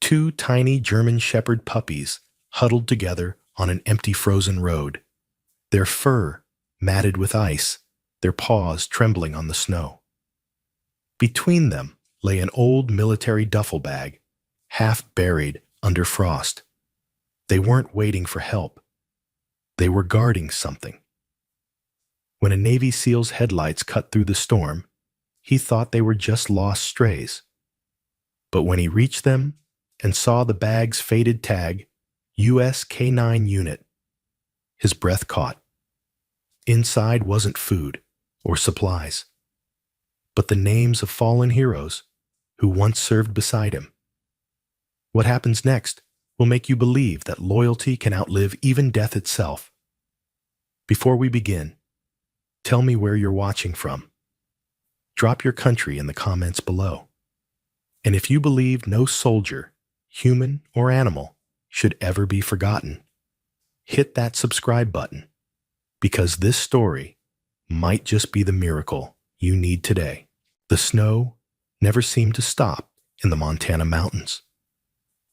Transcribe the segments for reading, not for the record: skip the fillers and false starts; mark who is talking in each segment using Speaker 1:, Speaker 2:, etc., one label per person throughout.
Speaker 1: Two tiny German Shepherd puppies huddled together on an empty frozen road, their fur matted with ice, their paws trembling on the snow. Between them lay an old military duffel bag, half buried under frost. They weren't waiting for help. They were guarding something. When a Navy SEAL's headlights cut through the storm, he thought they were just lost strays. But when he reached them and saw the bag's faded tag, U.S. K-9 Unit, his breath caught. Inside wasn't food or supplies, but the names of fallen heroes who once served beside him. What happens next will make you believe that loyalty can outlive even death itself. Before we begin, tell me where you're watching from. Drop your country in the comments below. And if you believe no soldier, human or animal, should ever be forgotten, hit that subscribe button, because this story might just be the miracle you need today. The snow never seemed to stop in the Montana mountains.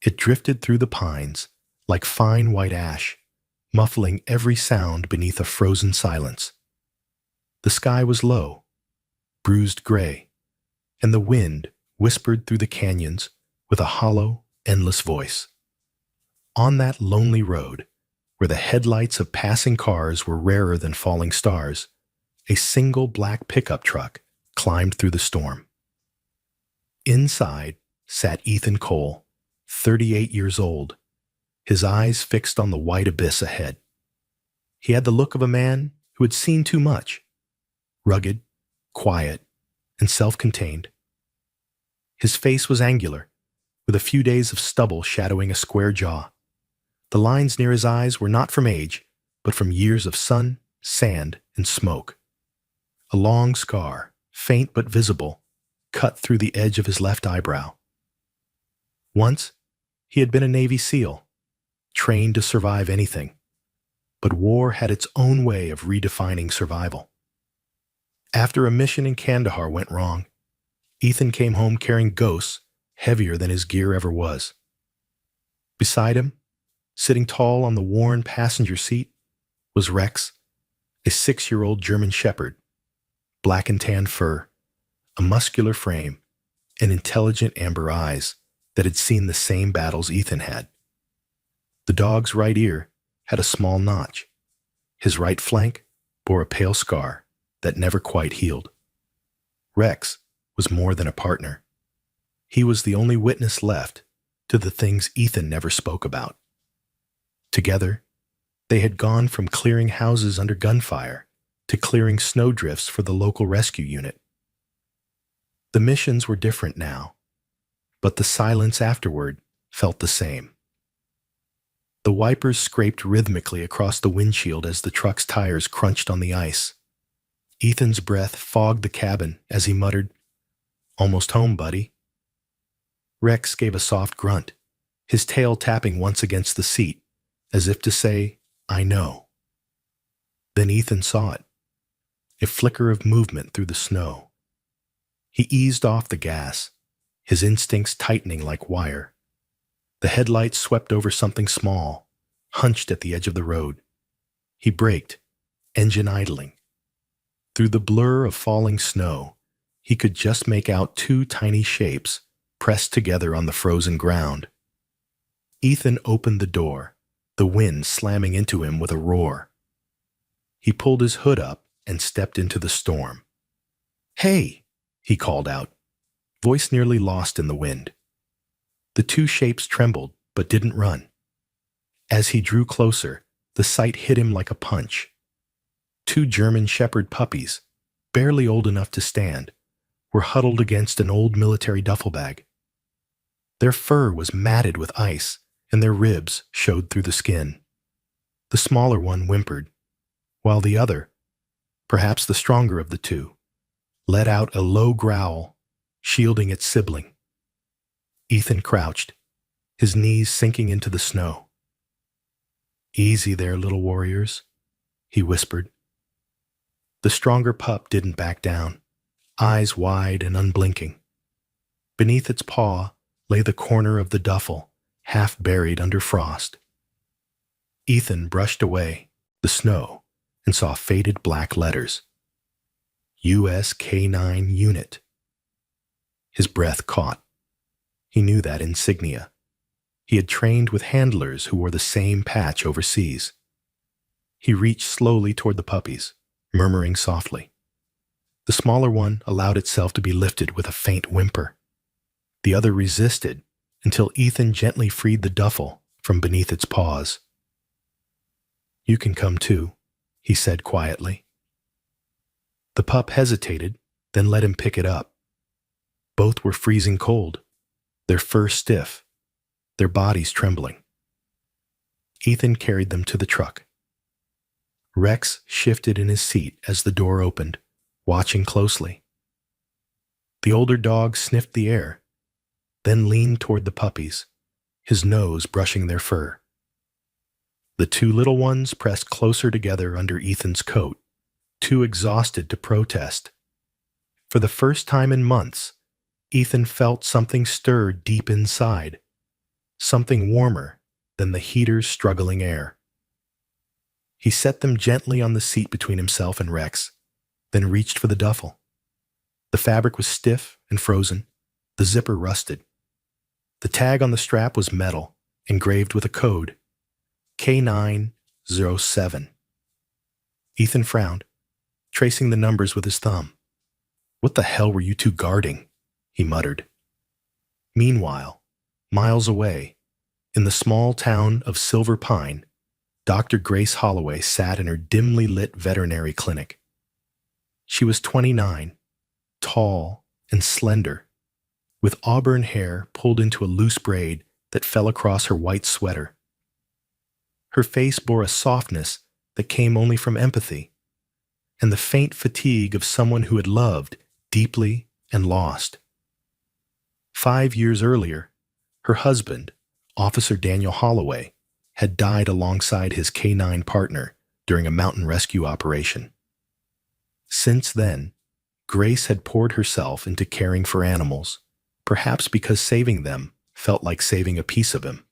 Speaker 1: It drifted through the pines like fine white ash, muffling every sound beneath a frozen silence. The sky was low, bruised gray, and the wind whispered through the canyons with a hollow, endless voice. On that lonely road, where the headlights of passing cars were rarer than falling stars, a single black pickup truck climbed through the storm. Inside sat Ethan Cole, 38 years old, his eyes fixed on the white abyss ahead. He had the look of a man who had seen too much, rugged, quiet, and self-contained. His face was angular, with a few days of stubble shadowing a square jaw. The lines near his eyes were not from age, but from years of sun, sand, and smoke. A long scar, faint but visible, cut through the edge of his left eyebrow. Once, he had been a Navy SEAL, trained to survive anything, but war had its own way of redefining survival. After a mission in Kandahar went wrong, Ethan came home carrying ghosts heavier than his gear ever was. Beside him, sitting tall on the worn passenger seat, was Rex, a 6-year-old German Shepherd, black and tan fur, a muscular frame, and intelligent amber eyes that had seen the same battles Ethan had. The dog's right ear had a small notch. His right flank bore a pale scar that never quite healed. Rex was more than a partner. He was the only witness left to the things Ethan never spoke about. Together, they had gone from clearing houses under gunfire to clearing snowdrifts for the local rescue unit. The missions were different now, but the silence afterward felt the same. The wipers scraped rhythmically across the windshield as the truck's tires crunched on the ice. Ethan's breath fogged the cabin as he muttered, "Almost home, buddy." Rex gave a soft grunt, his tail tapping once against the seat, as if to say, "I know." Then Ethan saw it, a flicker of movement through the snow. He eased off the gas, his instincts tightening like wire. The headlights swept over something small, hunched at the edge of the road. He braked, engine idling. Through the blur of falling snow, he could just make out two tiny shapes pressed together on the frozen ground. Ethan opened the door, the wind slamming into him with a roar. He pulled his hood up and stepped into the storm. "Hey!" he called out, voice nearly lost in the wind. The two shapes trembled, but didn't run. As he drew closer, the sight hit him like a punch. Two German Shepherd puppies, barely old enough to stand, were huddled against an old military duffel bag. Their fur was matted with ice, and their ribs showed through the skin. The smaller one whimpered, while the other, perhaps the stronger of the two, let out a low growl, shielding its sibling. Ethan crouched, his knees sinking into the snow. "Easy there, little warriors," he whispered. The stronger pup didn't back down, eyes wide and unblinking. Beneath its paw, lay the corner of the duffel, half buried under frost. Ethan brushed away the snow and saw faded black letters. U.S. K-9 Unit. His breath caught. He knew that insignia. He had trained with handlers who wore the same patch overseas. He reached slowly toward the puppies, murmuring softly. The smaller one allowed itself to be lifted with a faint whimper. The other resisted until Ethan gently freed the duffel from beneath its paws. "You can come too," he said quietly. The pup hesitated, then let him pick it up. Both were freezing cold, their fur stiff, their bodies trembling. Ethan carried them to the truck. Rex shifted in his seat as the door opened, watching closely. The older dog sniffed the air, then leaned toward the puppies, his nose brushing their fur. The two little ones pressed closer together under Ethan's coat, too exhausted to protest. For the first time in months, Ethan felt something stir deep inside, something warmer than the heater's struggling air. He set them gently on the seat between himself and Rex, then reached for the duffel. The fabric was stiff and frozen, the zipper rusted. The tag on the strap was metal, engraved with a code, K907. Ethan frowned, tracing the numbers with his thumb. "What the hell were you two guarding?" he muttered. Meanwhile, miles away, in the small town of Silver Pine, Dr. Grace Holloway sat in her dimly lit veterinary clinic. She was 29, tall and slender, with auburn hair pulled into a loose braid that fell across her white sweater. Her face bore a softness that came only from empathy, and the faint fatigue of someone who had loved deeply and lost. 5 years earlier, her husband, Officer Daniel Holloway, had died alongside his K-9 partner during a mountain rescue operation. Since then, Grace had poured herself into caring for animals, perhaps because saving them felt like saving a piece of him.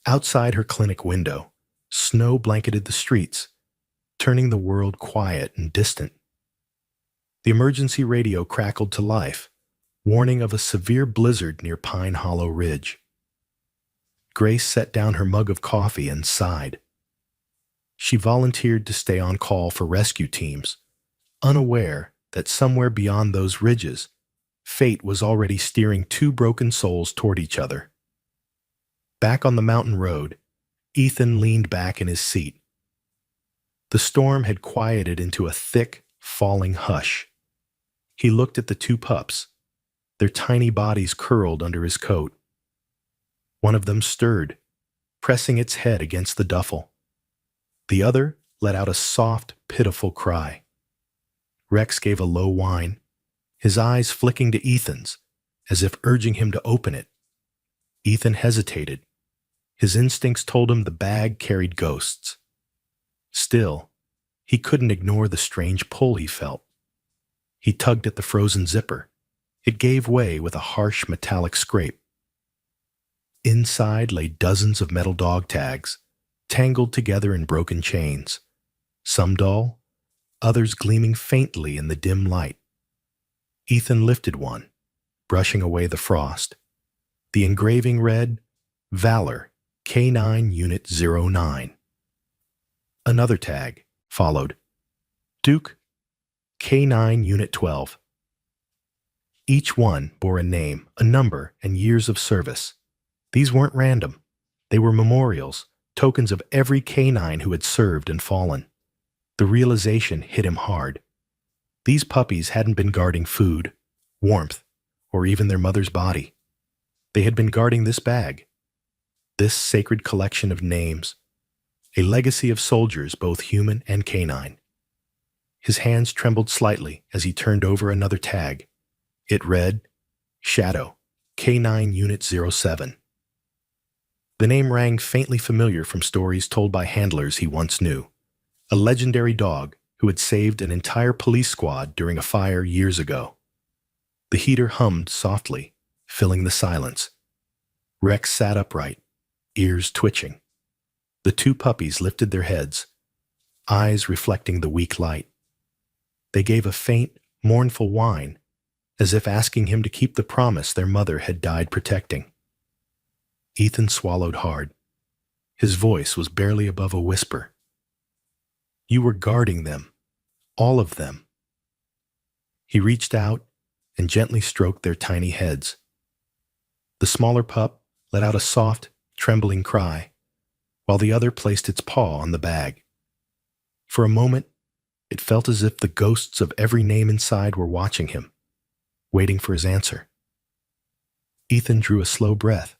Speaker 1: Outside her clinic window, snow blanketed the streets, turning the world quiet and distant. The emergency radio crackled to life, warning of a severe blizzard near Pine Hollow Ridge. Grace set down her mug of coffee and sighed. She volunteered to stay on call for rescue teams, unaware that somewhere beyond those ridges, fate was already steering two broken souls toward each other. Back on the mountain road, Ethan leaned back in his seat. The storm had quieted into a thick, falling hush. He looked at the two pups, their tiny bodies curled under his coat. One of them stirred, pressing its head against the duffel. The other let out a soft, pitiful cry. Rex gave a low whine, his eyes flicking to Ethan's, as if urging him to open it. Ethan hesitated. His instincts told him the bag carried ghosts. Still, he couldn't ignore the strange pull he felt. He tugged at the frozen zipper. It gave way with a harsh metallic scrape. Inside lay dozens of metal dog tags, tangled together in broken chains, some dull, others gleaming faintly in the dim light. Ethan lifted one, brushing away the frost. The engraving read, Valor, K9 Unit 09. Another tag followed, Duke, K9 Unit 12. Each one bore a name, a number, and years of service. These weren't random. They were memorials, tokens of every canine who had served and fallen. The realization hit him hard. These puppies hadn't been guarding food, warmth, or even their mother's body. They had been guarding this bag, this sacred collection of names, a legacy of soldiers both human and canine. His hands trembled slightly as he turned over another tag. It read, Shadow, K9 Unit 07. The name rang faintly familiar from stories told by handlers he once knew. A legendary dog who had saved an entire police squad during a fire years ago. The heater hummed softly, filling the silence. Rex sat upright, ears twitching. The two puppies lifted their heads, eyes reflecting the weak light. They gave a faint, mournful whine, as if asking him to keep the promise their mother had died protecting. Ethan swallowed hard. His voice was barely above a whisper. You were guarding them, all of them. He reached out and gently stroked their tiny heads. The smaller pup let out a soft, trembling cry, while the other placed its paw on the bag. For a moment, it felt as if the ghosts of every name inside were watching him, waiting for his answer. Ethan drew a slow breath,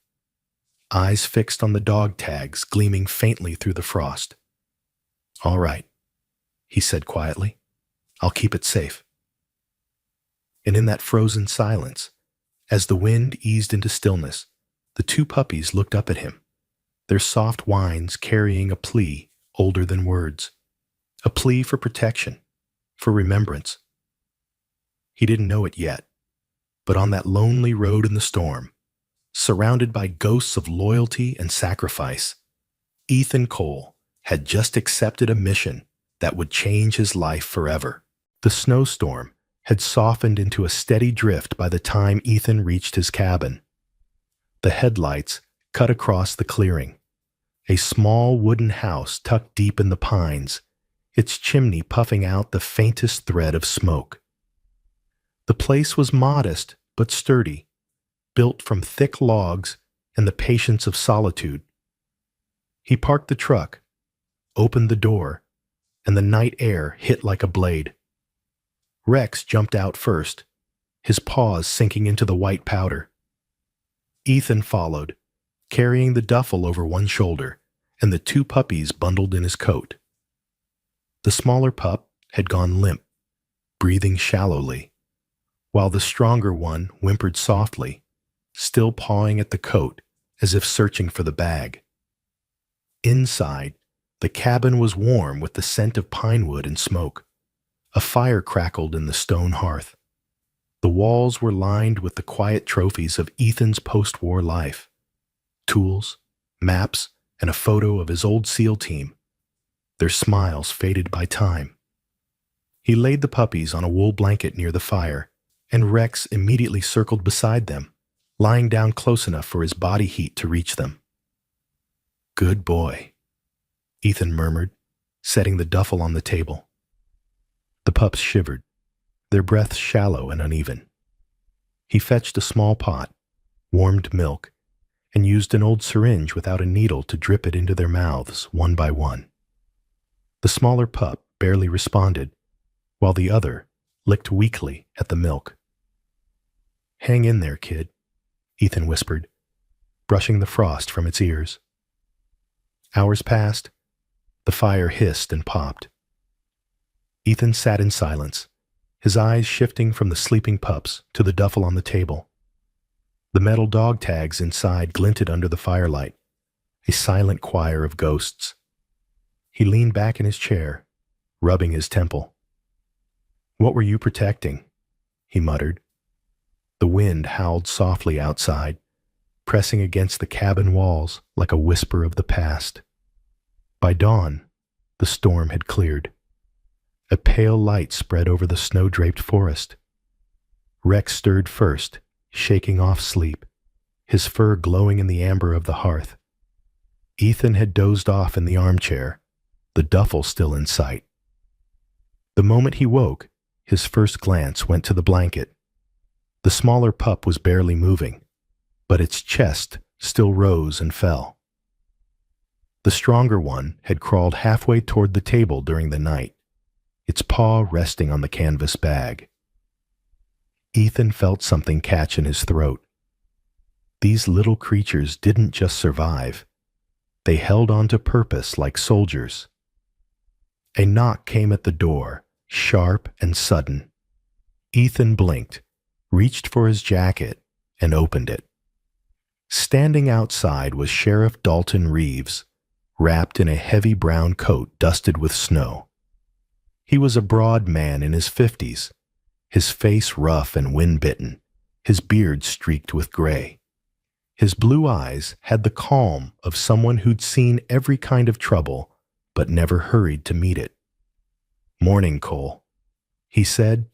Speaker 1: eyes fixed on the dog tags gleaming faintly through the frost. All right, he said quietly. I'll keep it safe. And in that frozen silence, as the wind eased into stillness, the two puppies looked up at him, their soft whines carrying a plea older than words, a plea for protection, for remembrance. He didn't know it yet, but on that lonely road in the storm, surrounded by ghosts of loyalty and sacrifice, Ethan Cole had just accepted a mission that would change his life forever. The snowstorm had softened into a steady drift by the time Ethan reached his cabin. The headlights cut across the clearing, a small wooden house tucked deep in the pines, its chimney puffing out the faintest thread of smoke. The place was modest but sturdy, built from thick logs and the patience of solitude. He parked the truck, opened the door, and the night air hit like a blade. Rex jumped out first, his paws sinking into the white powder. Ethan followed, carrying the duffel over one shoulder and the two puppies bundled in his coat. The smaller pup had gone limp, breathing shallowly, while the stronger one whimpered softly, still pawing at the coat as if searching for the bag. Inside, the cabin was warm with the scent of pine wood and smoke. A fire crackled in the stone hearth. The walls were lined with the quiet trophies of Ethan's post-war life. Tools, maps, and a photo of his old SEAL team. Their smiles faded by time. He laid the puppies on a wool blanket near the fire, and Rex immediately circled beside them, lying down close enough for his body heat to reach them. Good boy, Ethan murmured, setting the duffel on the table. The pups shivered, their breaths shallow and uneven. He fetched a small pot, warmed milk, and used an old syringe without a needle to drip it into their mouths one by one. The smaller pup barely responded, while the other licked weakly at the milk. Hang in there, kid, Ethan whispered, brushing the frost from its ears. Hours passed. The fire hissed and popped. Ethan sat in silence, his eyes shifting from the sleeping pups to the duffel on the table. The metal dog tags inside glinted under the firelight, a silent choir of ghosts. He leaned back in his chair, rubbing his temple. What were you protecting? He muttered. The wind howled softly outside, pressing against the cabin walls like a whisper of the past. By dawn, the storm had cleared. A pale light spread over the snow-draped forest. Rex stirred first, shaking off sleep, his fur glowing in the amber of the hearth. Ethan had dozed off in the armchair, the duffel still in sight. The moment he woke, his first glance went to the blanket. The smaller pup was barely moving, but its chest still rose and fell. The stronger one had crawled halfway toward the table during the night, its paw resting on the canvas bag. Ethan felt something catch in his throat. These little creatures didn't just survive. They held on to purpose like soldiers. A knock came at the door, sharp and sudden. Ethan blinked, reached for his jacket, and opened it. Standing outside was Sheriff Dalton Reeves, wrapped in a heavy brown coat dusted with snow. He was a broad man in his 50s, his face rough and wind-bitten, his beard streaked with gray. His blue eyes had the calm of someone who'd seen every kind of trouble but never hurried to meet it. "Morning, Cole," he said,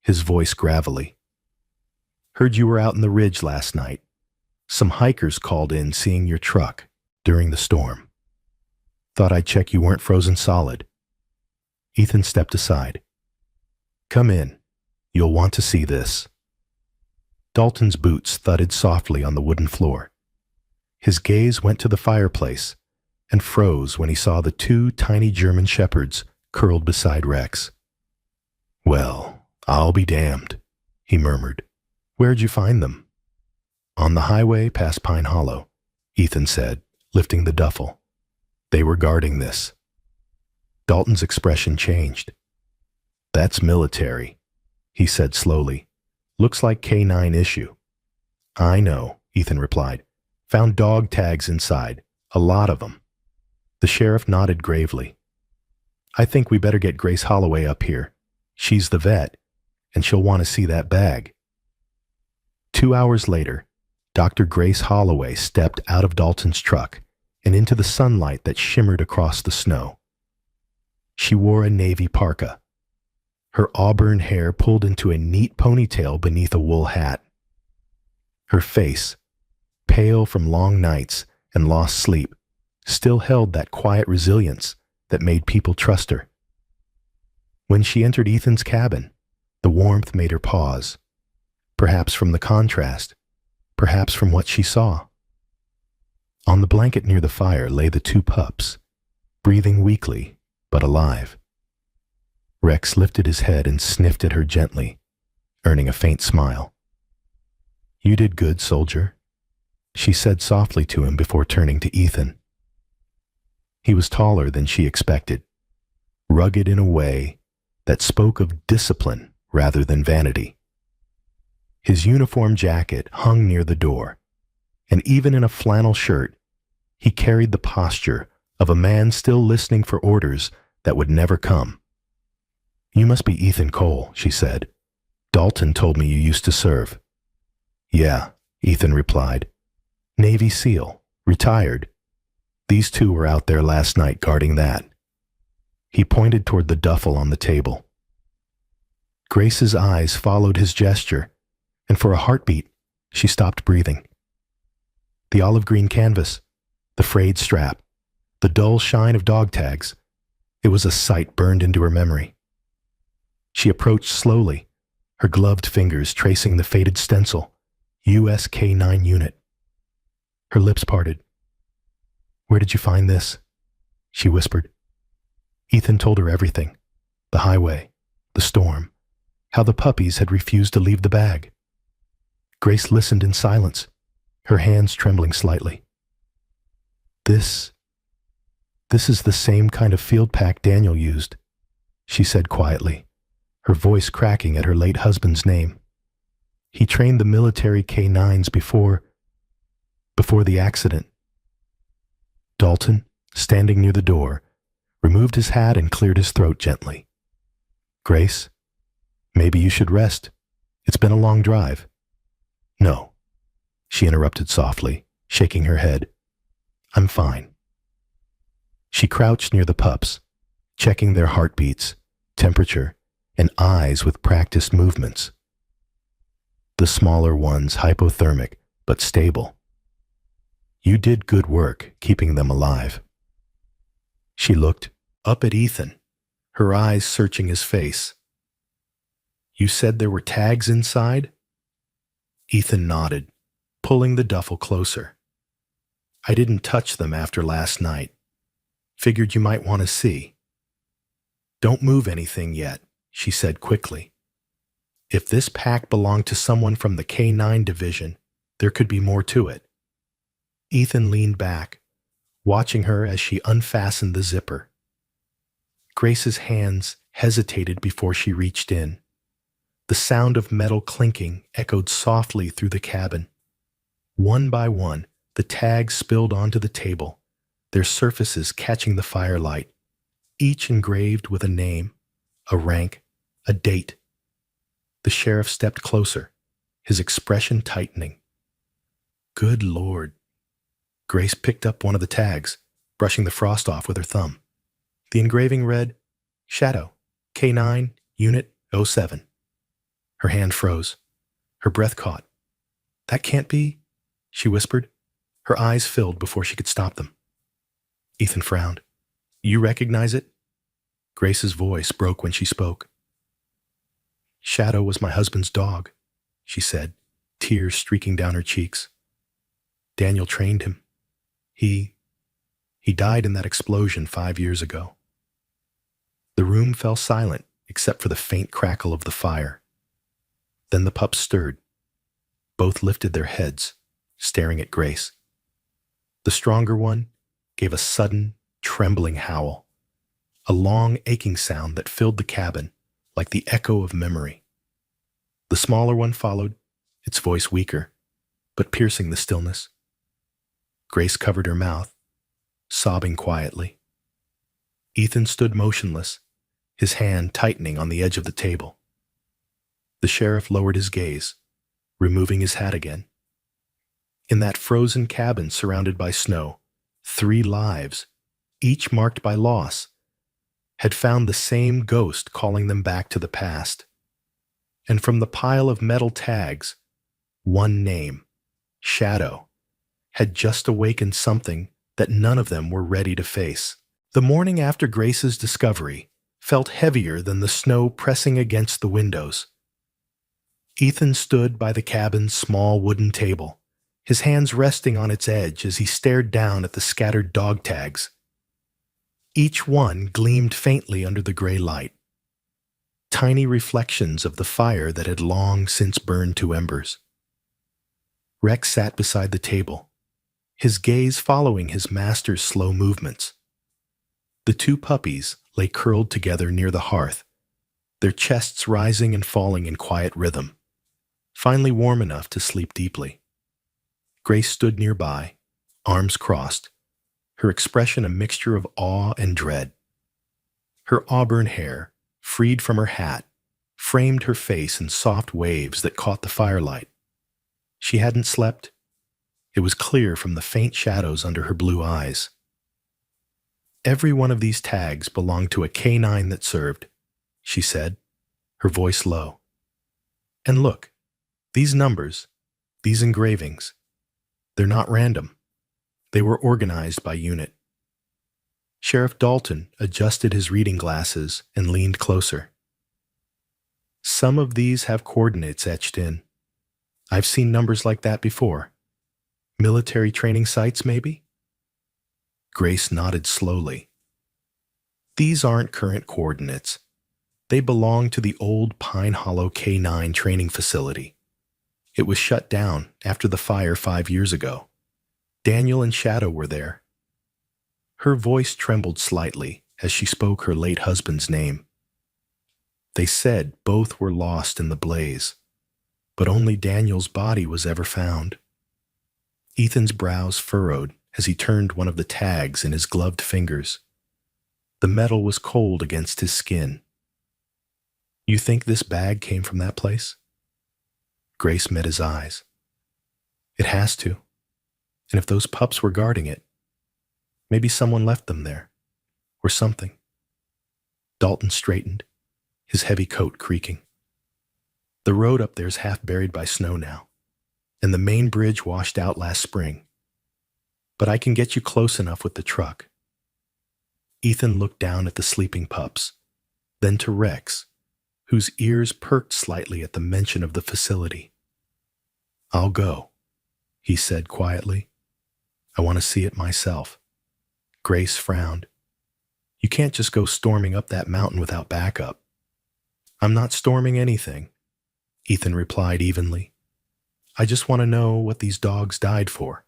Speaker 1: his voice gravelly. "Heard you were out in the ridge last night. Some hikers called in seeing your truck during the storm. Thought I'd check you weren't frozen solid." Ethan stepped aside. "Come in. You'll want to see this." Dalton's boots thudded softly on the wooden floor. His gaze went to the fireplace and froze when he saw the two tiny German shepherds curled beside Rex. "Well, I'll be damned," he murmured. "Where'd you find them?" "On the highway past Pine Hollow," Ethan said, lifting the duffel. "They were guarding this." Dalton's expression changed. "That's military," he said slowly. "Looks like K9 issue." "I know," Ethan replied. "Found dog tags inside, a lot of them." The sheriff nodded gravely. "I think we better get Grace Holloway up here. She's the vet, and she'll want to see that bag." 2 hours later, Dr. Grace Holloway stepped out of Dalton's truck and into the sunlight that shimmered across the snow. She wore a navy parka, her auburn hair pulled into a neat ponytail beneath a wool hat. Her face, pale from long nights and lost sleep, still held that quiet resilience that made people trust her. When she entered Ethan's cabin, the warmth made her pause, perhaps from the contrast, perhaps from what she saw. On the blanket near the fire lay the two pups, breathing weakly but alive. Rex lifted his head and sniffed at her gently, earning a faint smile. "You did good, soldier," she said softly to him before turning to Ethan. He was taller than she expected, rugged in a way that spoke of discipline rather than vanity. His uniform jacket hung near the door, and even in a flannel shirt, he carried the posture of a man still listening for orders that would never come. "You must be Ethan Cole," she said. "Dalton told me you used to serve." "Yeah," Ethan replied. "Navy SEAL, retired. These two were out there last night guarding that." He pointed toward the duffel on the table. Grace's eyes followed his gesture, and for a heartbeat, she stopped breathing. The olive green canvas, the frayed strap, the dull shine of dog tags, it was a sight burned into her memory. She approached slowly, her gloved fingers tracing the faded stencil, US K9 unit. Her lips parted. "Where did you find this?" she whispered. Ethan told her everything, the highway, the storm, how the puppies had refused to leave the bag. Grace listened in silence, her hands trembling slightly. This is the same kind of field pack Daniel used," she said quietly, her voice cracking at her late husband's name. "He trained the military K9s before the accident." Dalton, standing near the door, removed his hat and cleared his throat gently. "Grace, maybe you should rest. It's been a long drive." "No," she interrupted softly, shaking her head. "I'm fine." She crouched near the pups, checking their heartbeats, temperature, and eyes with practiced movements. The smaller ones hypothermic but stable. "You did good work keeping them alive." She looked up at Ethan, her eyes searching his face. "You said there were tags inside?" Ethan nodded, pulling the duffel closer. "I didn't touch them after last night. Figured you might want to see." "Don't move anything yet," she said quickly. "If this pack belonged to someone from the K9 division, there could be more to it." Ethan leaned back, watching her as she unfastened the zipper. Grace's hands hesitated before she reached in. The sound of metal clinking echoed softly through the cabin. One by one, the tags spilled onto the table, their surfaces catching the firelight, each engraved with a name, a rank, a date. The sheriff stepped closer, his expression tightening. Good Lord. Grace picked up one of the tags, brushing the frost off with her thumb. The engraving read, Shadow, K9, Unit 07. Her hand froze. Her breath caught. That can't be, she whispered. Her eyes filled before she could stop them. Ethan frowned. You recognize it? Grace's voice broke when she spoke. Shadow was my husband's dog, she said, tears streaking down her cheeks. Daniel trained him. He died in that explosion 5 years ago. The room fell silent except for the faint crackle of the fire. Then the pups stirred. Both lifted their heads, staring at Grace. The stronger one gave a sudden, trembling howl, a long, aching sound that filled the cabin like the echo of memory. The smaller one followed, its voice weaker, but piercing the stillness. Grace covered her mouth, sobbing quietly. Ethan stood motionless, his hand tightening on the edge of the table. The sheriff lowered his gaze, removing his hat again. In that frozen cabin surrounded by snow, 3 lives, each marked by loss, had found the same ghost calling them back to the past. And from the pile of metal tags, one name, Shadow, had just awakened something that none of them were ready to face. The morning after Grace's discovery felt heavier than the snow pressing against the windows. Ethan stood by the cabin's small wooden table, his hands resting on its edge as he stared down at the scattered dog tags. Each one gleamed faintly under the gray light, tiny reflections of the fire that had long since burned to embers. Rex sat beside the table, his gaze following his master's slow movements. The 2 puppies lay curled together near the hearth, their chests rising and falling in quiet rhythm, finally warm enough to sleep deeply. Grace stood nearby, arms crossed, her expression a mixture of awe and dread. Her auburn hair, freed from her hat, framed her face in soft waves that caught the firelight. She hadn't slept. It was clear from the faint shadows under her blue eyes. Every one of these tags belonged to a K9 that served, she said, her voice low. And look, these numbers, these engravings, they're not random. They were organized by unit. Sheriff Dalton adjusted his reading glasses and leaned closer. Some of these have coordinates etched in. I've seen numbers like that before. Military training sites, maybe? Grace nodded slowly. These aren't current coordinates. They belong to the old Pine Hollow K9 training facility. It was shut down after the fire 5 years ago. Daniel and Shadow were there. Her voice trembled slightly as she spoke her late husband's name. They said both were lost in the blaze, but only Daniel's body was ever found. Ethan's brows furrowed as he turned one of the tags in his gloved fingers. The metal was cold against his skin. You think this bag came from that place? Grace met his eyes. It has to. And if those pups were guarding it, maybe someone left them there, or something. Dalton straightened, his heavy coat creaking. The road up there's half buried by snow now, and the main bridge washed out last spring. But I can get you close enough with the truck. Ethan looked down at the sleeping pups, then to Rex, whose ears perked slightly at the mention of the facility. I'll go, he said quietly. I want to see it myself. Grace frowned. You can't just go storming up that mountain without backup. I'm not storming anything, Ethan replied evenly. I just want to know what these dogs died for,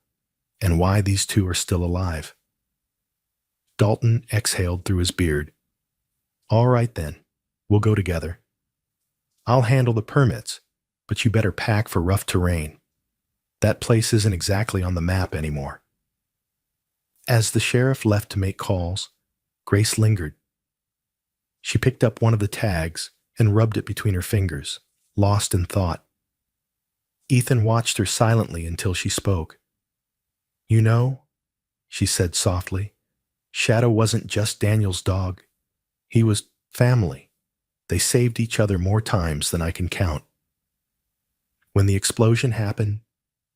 Speaker 1: and why these 2 are still alive. Dalton exhaled through his beard. All right then, we'll go together. I'll handle the permits, but you better pack for rough terrain. That place isn't exactly on the map anymore. As the sheriff left to make calls, Grace lingered. She picked up one of the tags and rubbed it between her fingers, lost in thought. Ethan watched her silently until she spoke. "You know," she said softly, "Shadow wasn't just Daniel's dog. He was family. They saved each other more times than I can count. When the explosion happened,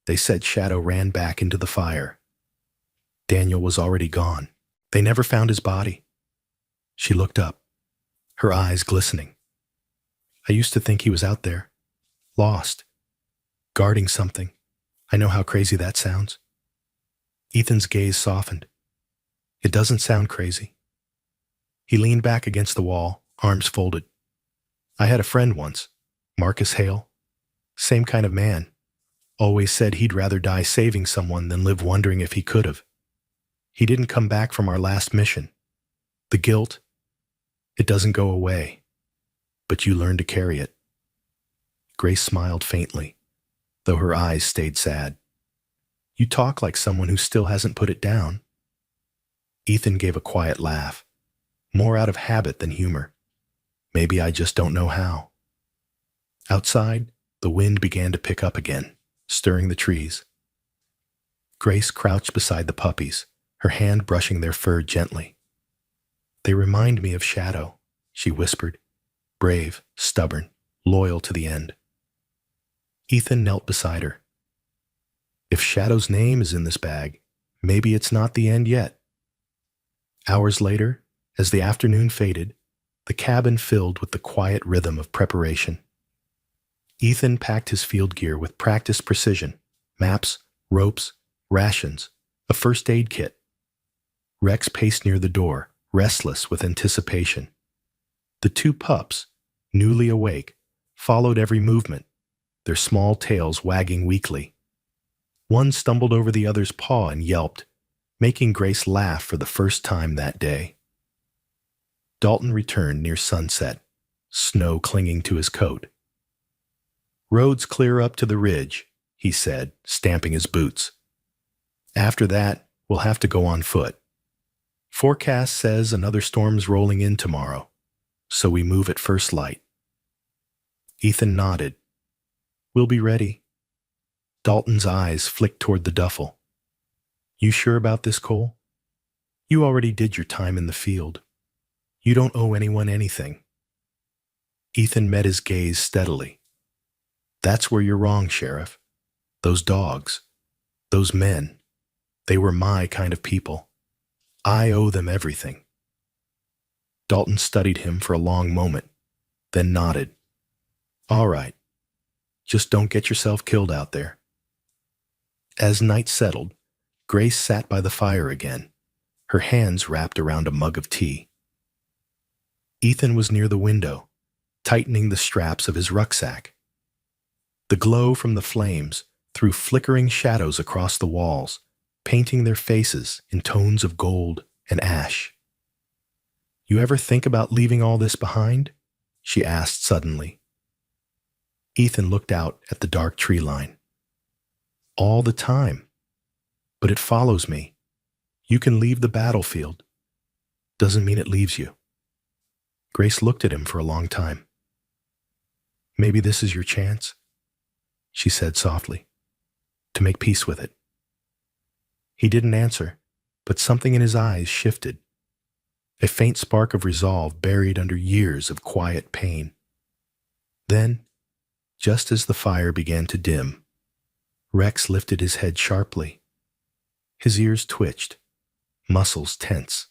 Speaker 1: they said Shadow ran back into the fire. Daniel was already gone. They never found his body." She looked up, her eyes glistening. "I used to think he was out there, lost, guarding something. I know how crazy that sounds." Ethan's gaze softened. "It doesn't sound crazy." He leaned back against the wall, arms folded. "I had a friend once, Marcus Hale. Same kind of man. Always said he'd rather die saving someone than live wondering if he could have. He didn't come back from our last mission. The guilt, it doesn't go away, but you learn to carry it." Grace smiled faintly, though her eyes stayed sad. "You talk like someone who still hasn't put it down." Ethan gave a quiet laugh, more out of habit than humor. "Maybe I just don't know how." Outside, the wind began to pick up again, stirring the trees. Grace crouched beside the puppies, her hand brushing their fur gently. "They remind me of Shadow," she whispered. "Brave, stubborn, loyal to the end." Ethan knelt beside her. "If Shadow's name is in this bag, maybe it's not the end yet." Hours later, as the afternoon faded, the cabin filled with the quiet rhythm of preparation. Ethan packed his field gear with practiced precision: maps, ropes, rations, a first aid kit. Rex paced near the door, restless with anticipation. The two pups, newly awake, followed every movement, their small tails wagging weakly. One stumbled over the other's paw and yelped, making Grace laugh for the first time that day. Dalton returned near sunset, snow clinging to his coat. "Road's clear up to the ridge," he said, stamping his boots. "After that, we'll have to go on foot. Forecast says another storm's rolling in tomorrow, so we move at first light." Ethan nodded. "We'll be ready." Dalton's eyes flicked toward the duffel. "You sure about this, Cole? You already did your time in the field. You don't owe anyone anything." Ethan met his gaze steadily. "That's where you're wrong, Sheriff. Those dogs, those men, they were my kind of people. I owe them everything." Dalton studied him for a long moment, then nodded. "All right. Just don't get yourself killed out there." As night settled, Grace sat by the fire again, her hands wrapped around a mug of tea. Ethan was near the window, tightening the straps of his rucksack. The glow from the flames threw flickering shadows across the walls, painting their faces in tones of gold and ash. "You ever think about leaving all this behind?" she asked suddenly. Ethan looked out at the dark tree line. "All the time. But it follows me. You can leave the battlefield. Doesn't mean it leaves you." Grace looked at him for a long time. "Maybe this is your chance," she said softly, "to make peace with it." He didn't answer, but something in his eyes shifted. A faint spark of resolve buried under years of quiet pain. Then, just as the fire began to dim, Rex lifted his head sharply. His ears twitched, muscles tense.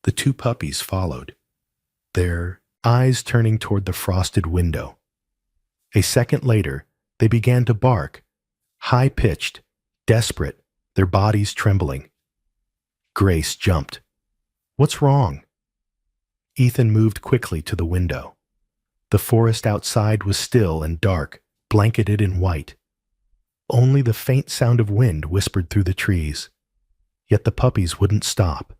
Speaker 1: The two puppies followed, their eyes turning toward the frosted window. A second later, they began to bark, high-pitched, desperate, their bodies trembling. Grace jumped. "What's wrong?" Ethan moved quickly to the window. The forest outside was still and dark, blanketed in white. Only the faint sound of wind whispered through the trees. Yet the puppies wouldn't stop.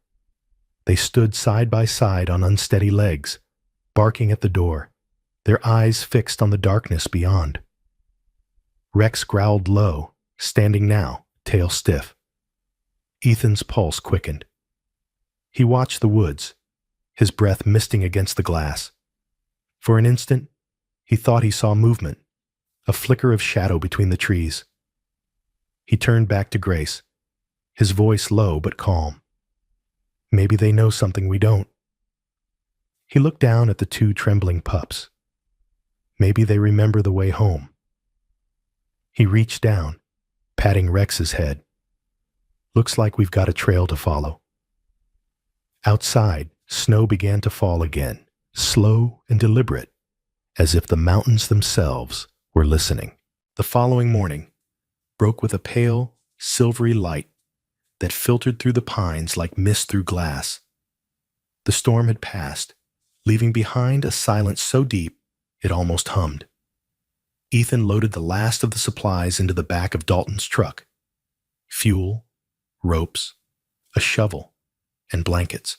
Speaker 1: They stood side by side on unsteady legs, barking at the door, their eyes fixed on the darkness beyond. Rex growled low, standing now, tail stiff. Ethan's pulse quickened. He watched the woods, his breath misting against the glass. For an instant, he thought he saw movement, a flicker of shadow between the trees. He turned back to Grace, his voice low but calm. Maybe they know something we don't. He looked down at the two trembling pups. Maybe they remember the way home. He reached down, patting Rex's head. Looks like we've got a trail to follow. Outside, snow began to fall again, slow and deliberate, as if the mountains themselves were listening. The following morning broke with a pale, silvery light that filtered through the pines like mist through glass. The storm had passed, leaving behind a silence so deep it almost hummed. Ethan loaded the last of the supplies into the back of Dalton's truck. Fuel, ropes, a shovel, and blankets.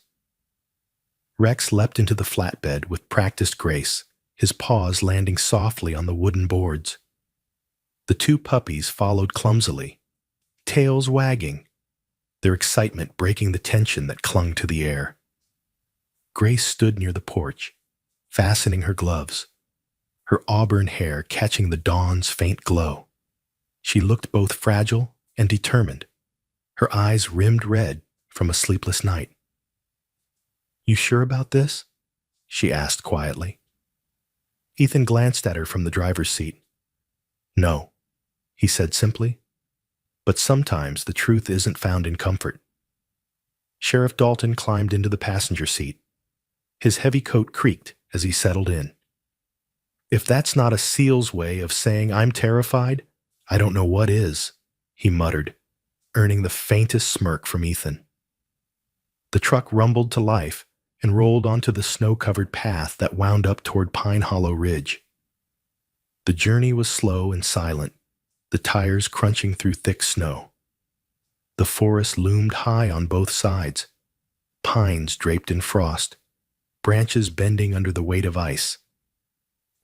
Speaker 1: Rex leapt into the flatbed with practiced grace, his paws landing softly on the wooden boards. The two puppies followed clumsily, tails wagging, their excitement breaking the tension that clung to the air. Grace stood near the porch, fastening her gloves, her auburn hair catching the dawn's faint glow. She looked both fragile and determined, her eyes rimmed red from a sleepless night. "You sure about this?" she asked quietly. Ethan glanced at her from the driver's seat. "No," he said simply, "but sometimes the truth isn't found in comfort." Sheriff Dalton climbed into the passenger seat. His heavy coat creaked as he settled in. "If that's not a SEAL's way of saying I'm terrified, I don't know what is," he muttered, earning the faintest smirk from Ethan. The truck rumbled to life and rolled onto the snow-covered path that wound up toward Pine Hollow Ridge. The journey was slow and silent, the tires crunching through thick snow. The forest loomed high on both sides, pines draped in frost, branches bending under the weight of ice.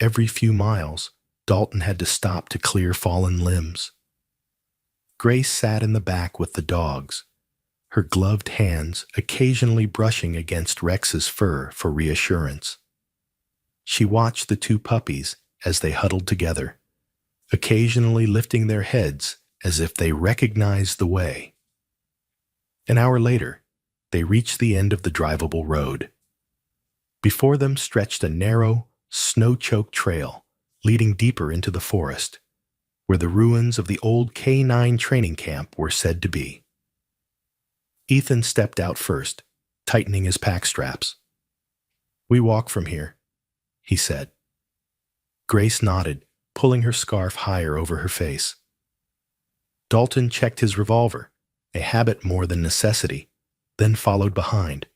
Speaker 1: Every few miles, Dalton had to stop to clear fallen limbs. Grace sat in the back with the dogs, her gloved hands occasionally brushing against Rex's fur for reassurance. She watched the two puppies as they huddled together, occasionally lifting their heads as if they recognized the way. An hour later, they reached the end of the drivable road. Before them stretched a narrow, snow-choked trail leading deeper into the forest, where the ruins of the old K-9 training camp were said to be. Ethan stepped out first, tightening his pack straps. "We walk from here," he said. Grace nodded, pulling her scarf higher over her face. Dalton checked his revolver, a habit more than necessity, then followed behind.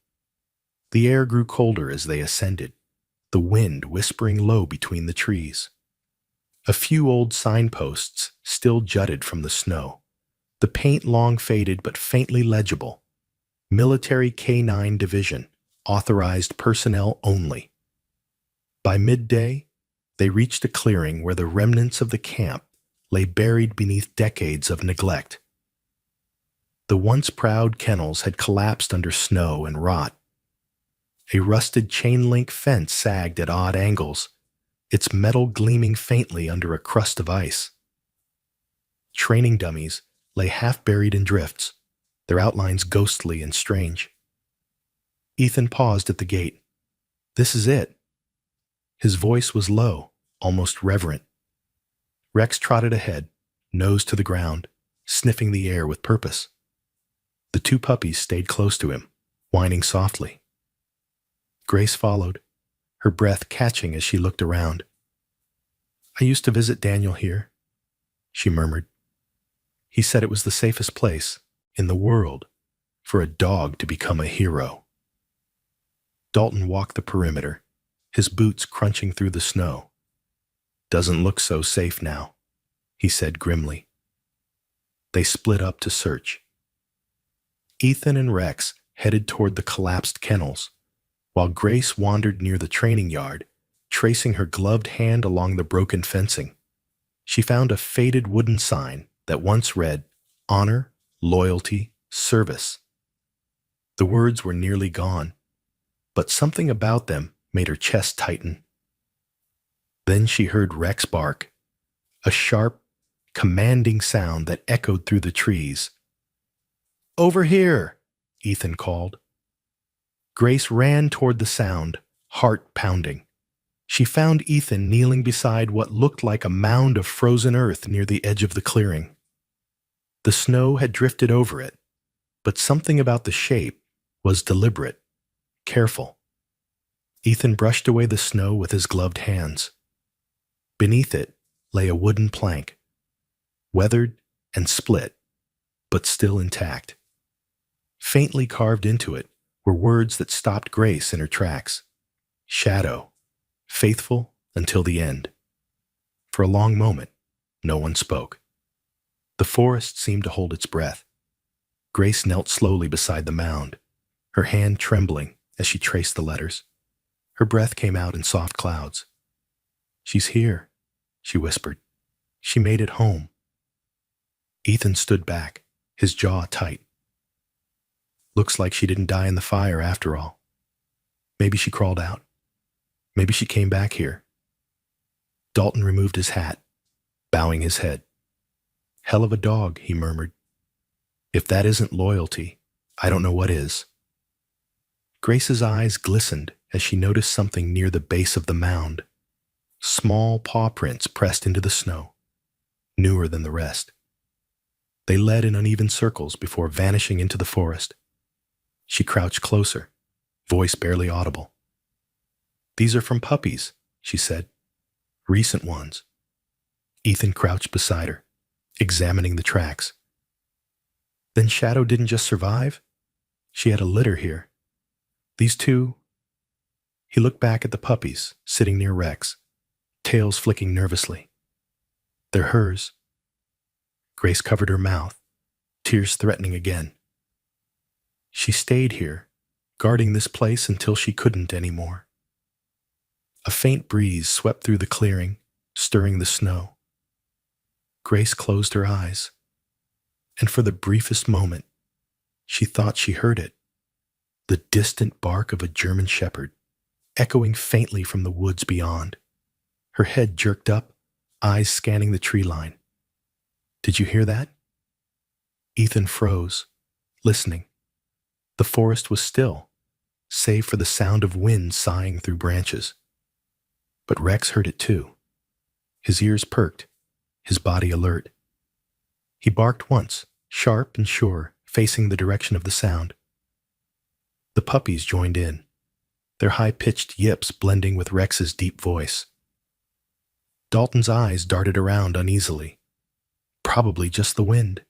Speaker 1: The air grew colder as they ascended, the wind whispering low between the trees. A few old signposts still jutted from the snow, the paint long faded but faintly legible. Military K-9 Division, authorized personnel only. By midday, they reached a clearing where the remnants of the camp lay buried beneath decades of neglect. The once proud kennels had collapsed under snow and rot. A rusted chain-link fence sagged at odd angles, its metal gleaming faintly under a crust of ice. Training dummies lay half-buried in drifts, their outlines ghostly and strange. Ethan paused at the gate. "This is it." His voice was low, almost reverent. Rex trotted ahead, nose to the ground, sniffing the air with purpose. The two puppies stayed close to him, whining softly. Grace followed, her breath catching as she looked around. "I used to visit Daniel here," she murmured. "He said it was the safest place in the world for a dog to become a hero." Dalton walked the perimeter, his boots crunching through the snow. "Doesn't look so safe now," he said grimly. They split up to search. Ethan and Rex headed toward the collapsed kennels, while Grace wandered near the training yard, tracing her gloved hand along the broken fencing. She found a faded wooden sign that once read, "Honor, Loyalty, Service." The words were nearly gone, but something about them made her chest tighten. Then she heard Rex bark, a sharp, commanding sound that echoed through the trees. "Over here!" Ethan called. Grace ran toward the sound, heart pounding. She found Ethan kneeling beside what looked like a mound of frozen earth near the edge of the clearing. The snow had drifted over it, but something about the shape was deliberate, careful. Ethan brushed away the snow with his gloved hands. Beneath it lay a wooden plank, weathered and split, but still intact. Faintly carved into it were words that stopped Grace in her tracks. Shadow, faithful until the end. For a long moment, no one spoke. The forest seemed to hold its breath. Grace knelt slowly beside the mound, her hand trembling as she traced the letters. Her breath came out in soft clouds. "She's here," she whispered. "She made it home." Ethan stood back, his jaw tight. "Looks like she didn't die in the fire after all. Maybe she crawled out. Maybe she came back here." Dalton removed his hat, bowing his head. "Hell of a dog," he murmured. "If that isn't loyalty, I don't know what is." Grace's eyes glistened as she noticed something near the base of the mound. Small paw prints pressed into the snow, newer than the rest. They led in uneven circles before vanishing into the forest. She crouched closer, voice barely audible. "These are from Puppies," she said. "Recent ones." Ethan crouched beside her, examining the tracks. "Then Shadow didn't just survive? She had a litter here. These two—" He looked back at the puppies sitting near Rex, tails flicking nervously. "They're hers." Grace covered her mouth, tears threatening again. "She stayed here, guarding this place until she couldn't anymore." A faint breeze swept through the clearing, stirring the snow. Grace closed her eyes, and for the briefest moment, she thought she heard it. The distant bark of a German shepherd, echoing faintly from the woods beyond. Her head jerked up, eyes scanning the tree line. "Did you hear that?" Ethan froze, listening. The forest was still, save for the sound of wind sighing through branches. But Rex heard it too. His ears perked, his body alert. He barked once, sharp and sure, facing the direction of the sound. The puppies joined in, their high-pitched yips blending with Rex's deep voice. Dalton's eyes darted around uneasily. "Probably just the wind,"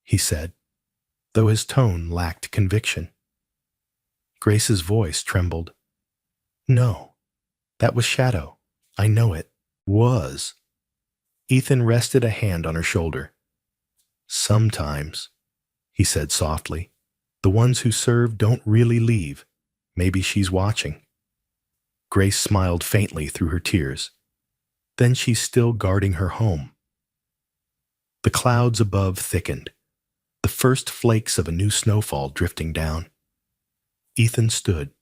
Speaker 1: he said, though his tone lacked conviction. Grace's voice trembled. "No, that was Shadow. I know it. Was." Ethan rested a hand on her shoulder. "Sometimes," he said softly, "the ones who serve don't really leave. Maybe she's watching." Grace smiled faintly through her tears. Then she's still guarding her home. The clouds above thickened, the first flakes of a new snowfall drifting down. Ethan stood,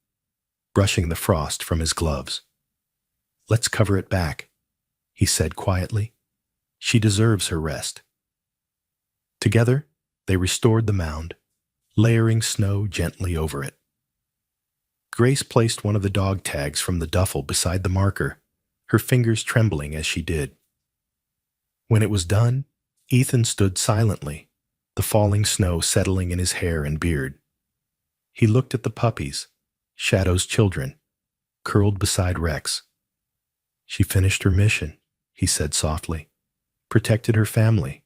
Speaker 1: brushing the frost from his gloves. "Let's cover it back," he said quietly. "She deserves her rest." Together, they restored the mound, layering snow gently over it. Grace placed one of the dog tags from the duffel beside the marker, her fingers trembling as she did. When it was done, Ethan stood silently, the falling snow settling in his hair and beard. He looked at the puppies, Shadow's children, curled beside Rex. "She finished her mission," he said softly. "Protected her family,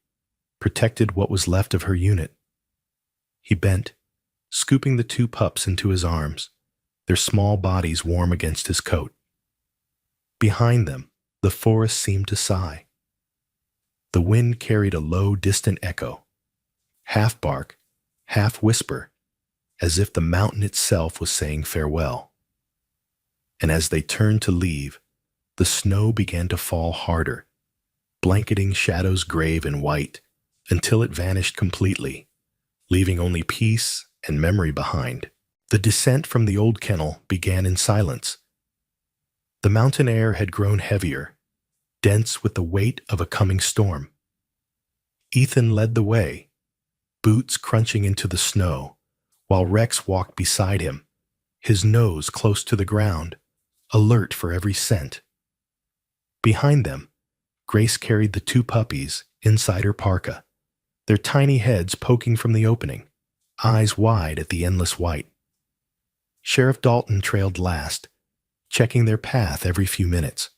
Speaker 1: protected what was left of her unit." He bent, scooping the two pups into his arms, their small bodies warm against his coat. Behind them, the forest seemed to sigh. The wind carried a low, distant echo, half bark, half whisper, as if the mountain itself was saying farewell. And as they turned to leave, the snow began to fall harder, blanketing Shadow's grave in white until it vanished completely, leaving only peace and memory behind. The descent from the old kennel began in silence. The mountain air had grown heavier, dense with the weight of a coming storm. Ethan led the way, boots crunching into the snow, while Rex walked beside him, his nose close to the ground, alert for every scent. Behind them, Grace carried the two puppies inside her parka, their tiny heads poking from the opening, eyes wide at the endless white. Sheriff Dalton trailed last, checking their path every few minutes.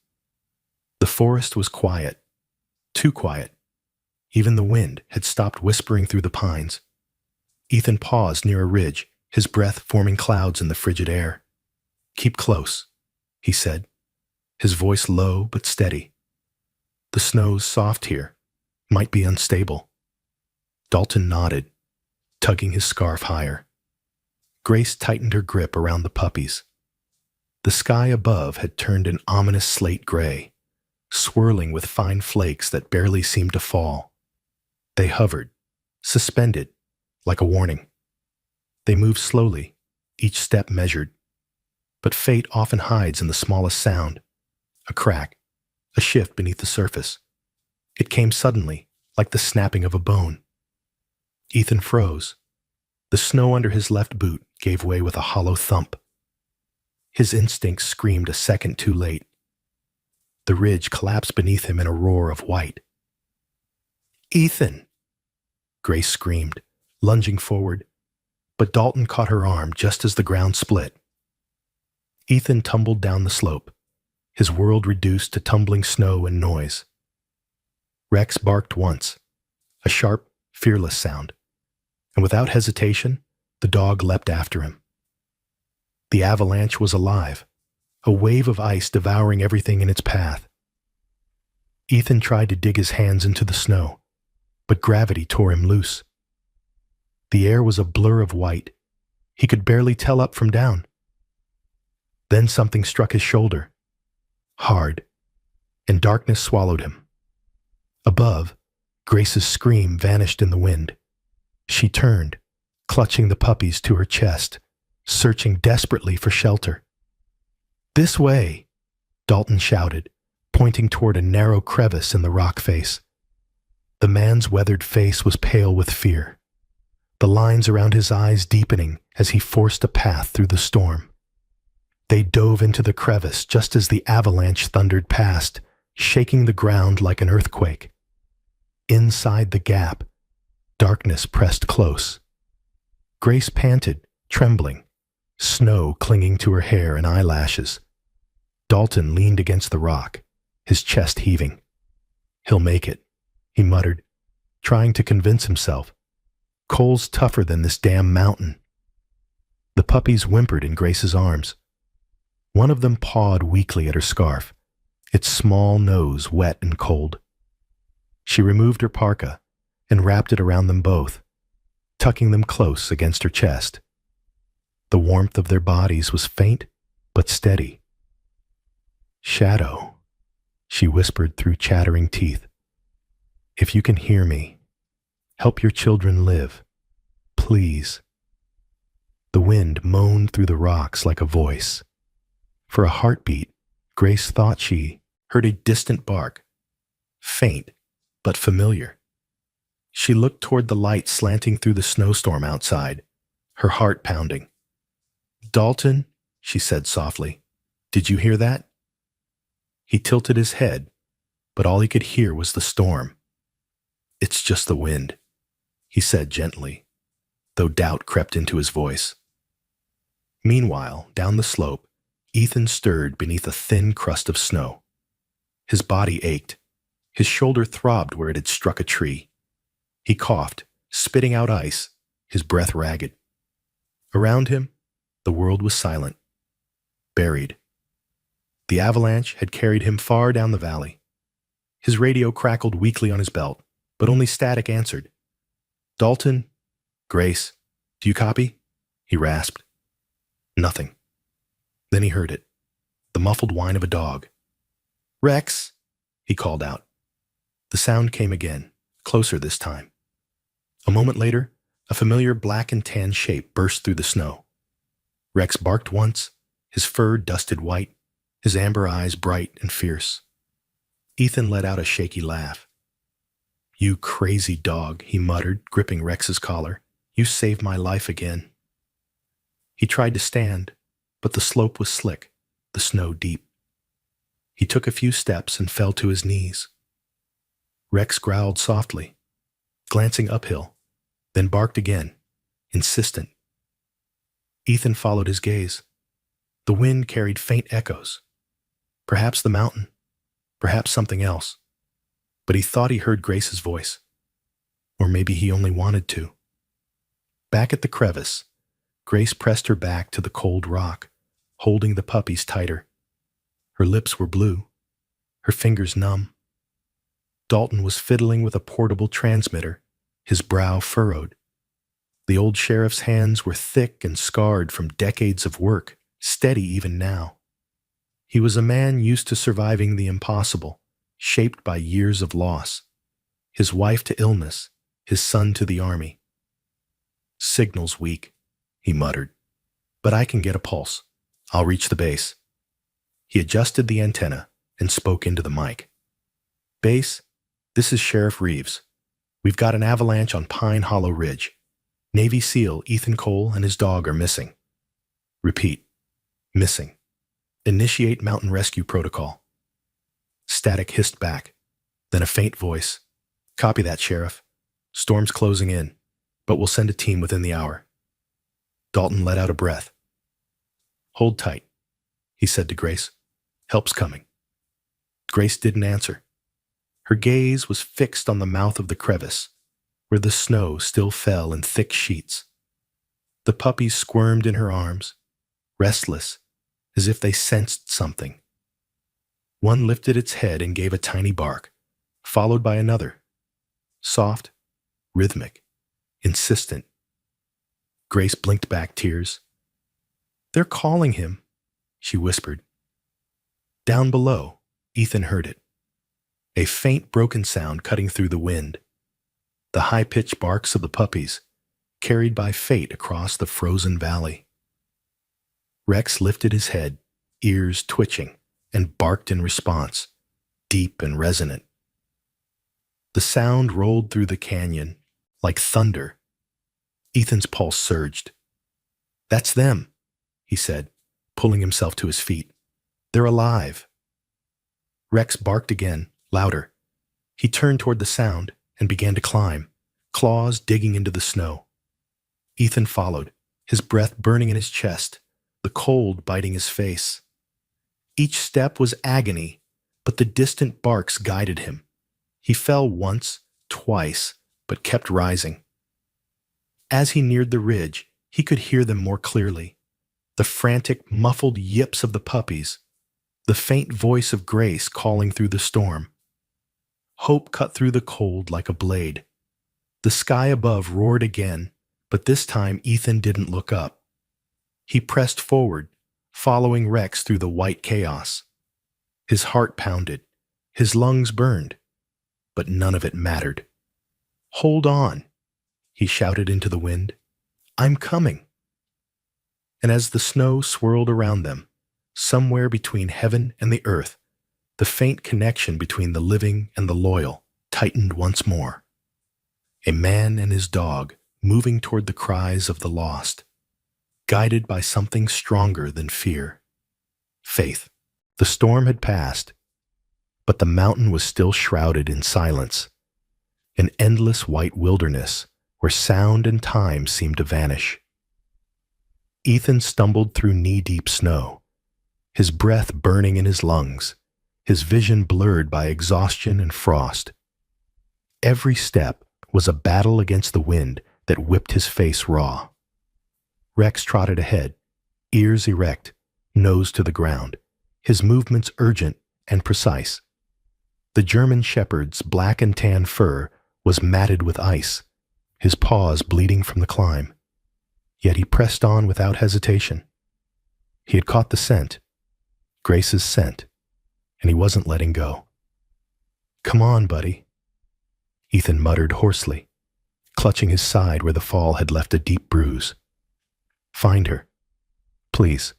Speaker 1: The forest was quiet, too quiet. Even the wind had stopped whispering through the pines. Ethan paused near a ridge, his breath forming clouds in the frigid air. "Keep close," he said, his voice low but steady. "The snow's soft here, might be unstable." Dalton nodded, tugging his scarf higher. Grace tightened her grip around the puppies. The sky above had turned an ominous slate gray, swirling with fine flakes that barely seemed to fall. They hovered, suspended, like a warning. They moved slowly, each step measured. But fate often hides in the smallest sound. A crack, a shift beneath the surface. It came suddenly, like the snapping of a bone. Ethan froze. The snow under his left boot gave way with a hollow thump. His instincts screamed a second too late. The ridge collapsed beneath him in a roar of white. "Ethan!" Grace screamed, lunging forward, but Dalton caught her arm just as the ground split. Ethan tumbled down the slope, his world reduced to tumbling snow and noise. Rex barked once, a sharp, fearless sound, and without hesitation, the dog leapt after him. The avalanche was alive, a wave of ice devouring everything in its path. Ethan tried to dig his hands into the snow, but gravity tore him loose. The air was a blur of white. He could barely tell up from down. Then something struck his shoulder, hard, and darkness swallowed him. Above, Grace's scream vanished in the wind. She turned, clutching the puppies to her chest, searching desperately for shelter. "This way," Dalton shouted, pointing toward a narrow crevice in the rock face. The man's weathered face was pale with fear, the lines around his eyes deepening as he forced a path through the storm. They dove into the crevice just as the avalanche thundered past, shaking the ground like an earthquake. Inside the gap, darkness pressed close. Grace panted, trembling, snow clinging to her hair and eyelashes. Dalton leaned against the rock, his chest heaving. "He'll make it," he muttered, trying to convince himself. "Cole's tougher than this damn mountain." The puppies whimpered in Grace's arms. One of them pawed weakly at her scarf, its small nose wet and cold. She removed her parka and wrapped it around them both, tucking them close against her chest. The warmth of their bodies was faint but steady. "Shadow," she whispered through chattering teeth. "If you can hear me, help your children live, please." The wind moaned through the rocks like a voice. For a heartbeat, Grace thought she heard a distant bark, faint but familiar. She looked toward the light slanting through the snowstorm outside, her heart pounding. "Dalton," she said softly, "did you hear that?" He tilted his head, but all he could hear was the storm. "It's just the wind," he said gently, though doubt crept into his voice. Meanwhile, down the slope, Ethan stirred beneath a thin crust of snow. His body ached. His shoulder throbbed where it had struck a tree. He coughed, spitting out ice, his breath ragged. Around him, the world was silent, buried. The avalanche had carried him far down the valley. His radio crackled weakly on his belt, but only static answered. "Dalton? Grace? Do you copy?" he rasped. Nothing. Then he heard it, the muffled whine of a dog. "Rex!" he called out. The sound came again, closer this time. A moment later, a familiar black and tan shape burst through the snow. Rex barked once, his fur dusted white, his amber eyes bright and fierce. Ethan let out a shaky laugh. "You crazy dog," he muttered, gripping Rex's collar. "You saved my life again." He tried to stand, but the slope was slick, the snow deep. He took a few steps and fell to his knees. Rex growled softly, glancing uphill, then barked again, insistent. Ethan followed his gaze. The wind carried faint echoes. Perhaps the mountain, perhaps something else. But he thought he heard Grace's voice. Or maybe he only wanted to. Back at the crevice, Grace pressed her back to the cold rock, holding the puppies tighter. Her lips were blue, her fingers numb. Dalton was fiddling with a portable transmitter, his brow furrowed. The old sheriff's hands were thick and scarred from decades of work, steady even now. He was a man used to surviving the impossible, shaped by years of loss. His wife to illness, his son to the army. "Signal's weak," he muttered. "But I can get a pulse. I'll reach the base." He adjusted the antenna and spoke into the mic. "Base, this is Sheriff Reeves. We've got an avalanche on Pine Hollow Ridge. Navy SEAL Ethan Cole and his dog are missing. Repeat, missing. Initiate mountain rescue protocol." Static hissed back, then a faint voice. "Copy that, Sheriff. Storm's closing in, but we'll send a team within the hour." Dalton let out a breath. "Hold tight," he said to Grace. "Help's coming." Grace didn't answer. Her gaze was fixed on the mouth of the crevice, where the snow still fell in thick sheets. The puppies squirmed in her arms, restless, as if they sensed something. One lifted its head and gave a tiny bark, followed by another. Soft, rhythmic, insistent. Grace blinked back tears. "They're calling him," she whispered. Down below, Ethan heard it. A faint broken sound cutting through the wind. The high-pitched barks of the puppies, carried by fate across the frozen valley. Rex lifted his head, ears twitching, and barked in response, deep and resonant. The sound rolled through the canyon like thunder. Ethan's pulse surged. "That's them," he said, pulling himself to his feet. "They're alive." Rex barked again, louder. He turned toward the sound and began to climb, claws digging into the snow. Ethan followed, his breath burning in his chest, the cold biting his face. Each step was agony, but the distant barks guided him. He fell once, twice, but kept rising. As he neared the ridge, he could hear them more clearly. The frantic, muffled yips of the puppies, the faint voice of Grace calling through the storm. Hope cut through the cold like a blade. The sky above roared again, but this time Ethan didn't look up. He pressed forward, following Rex through the white chaos. His heart pounded, his lungs burned, but none of it mattered. "Hold on," he shouted into the wind. "I'm coming." And as the snow swirled around them, somewhere between heaven and the earth, the faint connection between the living and the loyal tightened once more. A man and his dog moving toward the cries of the lost, guided by something stronger than fear. Faith. The storm had passed, but the mountain was still shrouded in silence, an endless white wilderness where sound and time seemed to vanish. Ethan stumbled through knee-deep snow, his breath burning in his lungs, his vision blurred by exhaustion and frost. Every step was a battle against the wind that whipped his face raw. Rex trotted ahead, ears erect, nose to the ground, his movements urgent and precise. The German shepherd's black and tan fur was matted with ice, his paws bleeding from the climb. Yet he pressed on without hesitation. He had caught the scent, Grace's scent, and he wasn't letting go. "Come on, buddy," Ethan muttered hoarsely, clutching his side where the fall had left a deep bruise. "Find her. Please."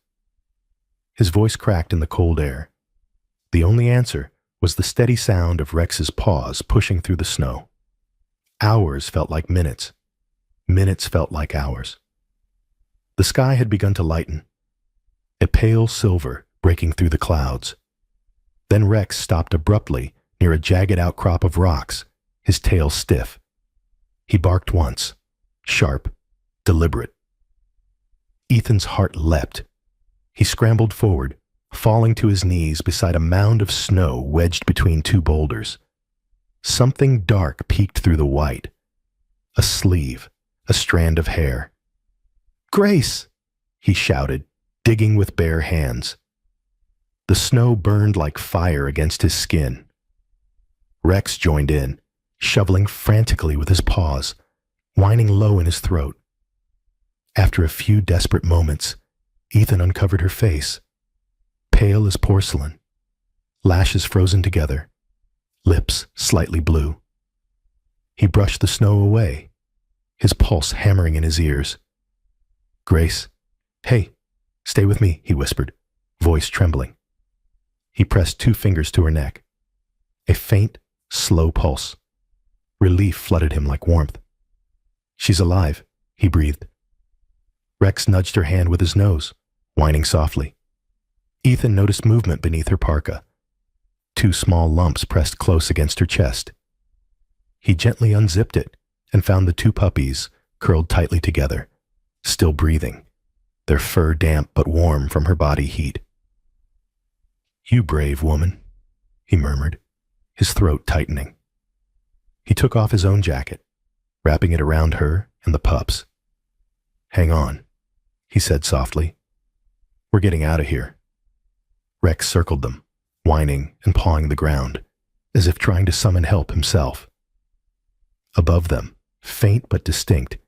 Speaker 1: His voice cracked in the cold air. The only answer was the steady sound of Rex's paws pushing through the snow. Hours felt like minutes. Minutes felt like hours. The sky had begun to lighten, a pale silver breaking through the clouds. Then Rex stopped abruptly near a jagged outcrop of rocks, his tail stiff. He barked once, sharp, deliberate. Ethan's heart leapt. He scrambled forward, falling to his knees beside a mound of snow wedged between two boulders. Something dark peeked through the white. A sleeve, a strand of hair. "Grace!" he shouted, digging with bare hands. The snow burned like fire against his skin. Rex joined in, shoveling frantically with his paws, whining low in his throat. After a few desperate moments, Ethan uncovered her face, pale as porcelain, lashes frozen together, lips slightly blue. He brushed the snow away, his pulse hammering in his ears. "Grace, hey, stay with me," he whispered, voice trembling. He pressed 2 fingers to her neck. A faint, slow pulse. Relief flooded him like warmth. "She's alive," he breathed. Rex nudged her hand with his nose, whining softly. Ethan noticed movement beneath her parka. 2 small lumps pressed close against her chest. He gently unzipped it and found the 2 puppies curled tightly together, still breathing, their fur damp but warm from her body heat. "You brave woman," he murmured, his throat tightening. He took off his own jacket, wrapping it around her and the pups. "Hang on," he said softly. "We're getting out of here." Rex circled them, whining and pawing the ground, as if trying to summon help himself. Above them, faint but distinct,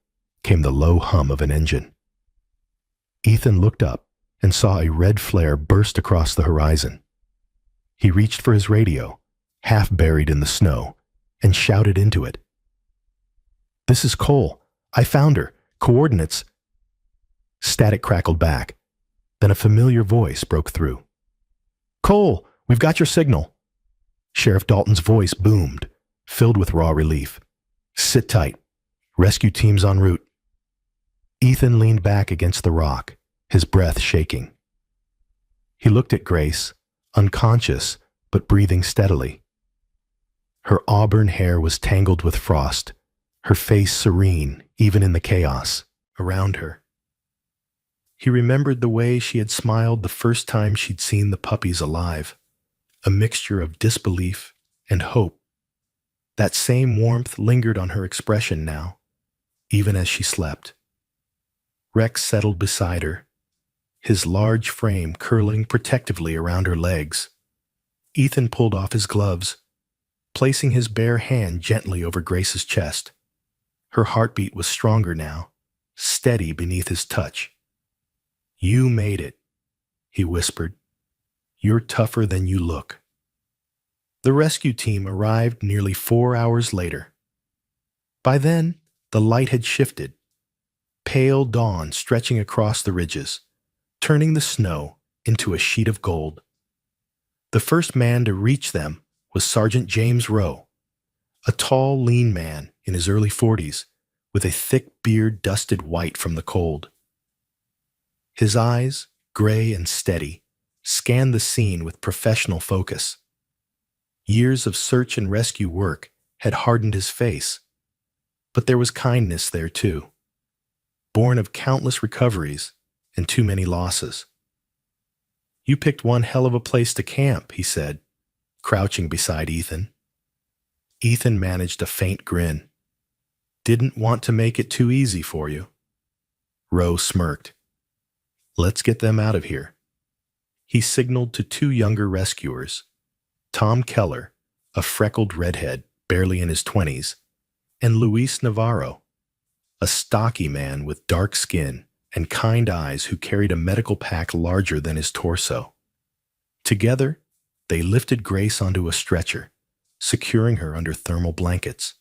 Speaker 1: came the low hum of an engine. Ethan looked up and saw a red flare burst across the horizon. He reached for his radio, half buried in the snow, and shouted into it. "This is Cole. I found her. Coordinates." Static crackled back. Then a familiar voice broke through. "Cole, we've got your signal." Sheriff Dalton's voice boomed, filled with raw relief. "Sit tight. Rescue team's en route." Ethan leaned back against the rock, his breath shaking. He looked at Grace, unconscious but breathing steadily. Her auburn hair was tangled with frost, her face serene even in the chaos around her. He remembered the way she had smiled the first time she'd seen the puppies alive, a mixture of disbelief and hope. That same warmth lingered on her expression now, even as she slept. Rex settled beside her, his large frame curling protectively around her legs. Ethan pulled off his gloves, placing his bare hand gently over Grace's chest. Her heartbeat was stronger now, steady beneath his touch. "You made it," he whispered. "You're tougher than you look." The rescue team arrived nearly 4 hours later. By then, the light had shifted, pale dawn stretching across the ridges, turning the snow into a sheet of gold. The first man to reach them was Sergeant James Rowe, a tall, lean man in his early 40s, with a thick beard dusted white from the cold. His eyes, gray and steady, scanned the scene with professional focus. Years of search and rescue work had hardened his face, but there was kindness there too, born of countless recoveries and too many losses. "You picked one hell of a place to camp," he said, crouching beside Ethan. Ethan managed a faint grin. "Didn't want to make it too easy for you." Rowe smirked. "Let's get them out of here." He signaled to 2 younger rescuers, Tom Keller, a freckled redhead barely in his 20s, and Luis Navarro, a stocky man with dark skin and kind eyes who carried a medical pack larger than his torso. Together, they lifted Grace onto a stretcher, securing her under thermal blankets.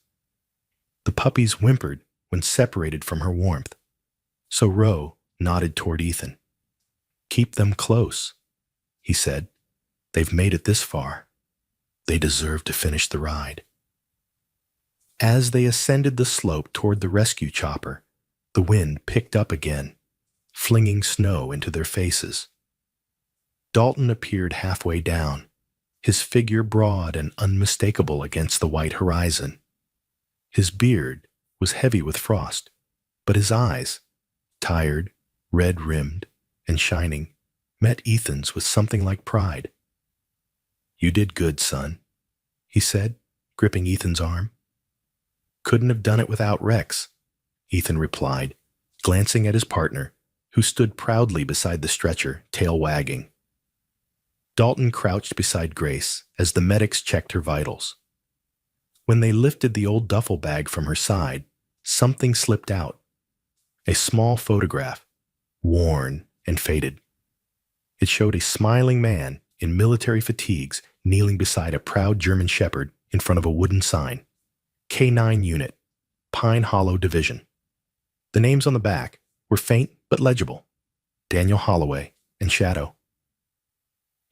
Speaker 1: The puppies whimpered when separated from her warmth, so Rowe nodded toward Ethan. "Keep them close," he said. "They've made it this far. They deserve to finish the ride. As they ascended the slope toward the rescue chopper, the wind picked up again, flinging snow into their faces. Dalton appeared halfway down, his figure broad and unmistakable against the white horizon. His beard was heavy with frost, but his eyes, tired, red-rimmed, and shining, met Ethan's with something like pride. "You did good, son," he said, gripping Ethan's arm. "Couldn't have done it without Rex," Ethan replied, glancing at his partner, who stood proudly beside the stretcher, tail wagging. Dalton crouched beside Grace as the medics checked her vitals. When they lifted the old duffel bag from her side, something slipped out. A small photograph, worn and faded. It showed a smiling man in military fatigues kneeling beside a proud German shepherd in front of a wooden sign. K9 Unit, Pine Hollow Division. The names on the back were faint but legible: Daniel Holloway and Shadow.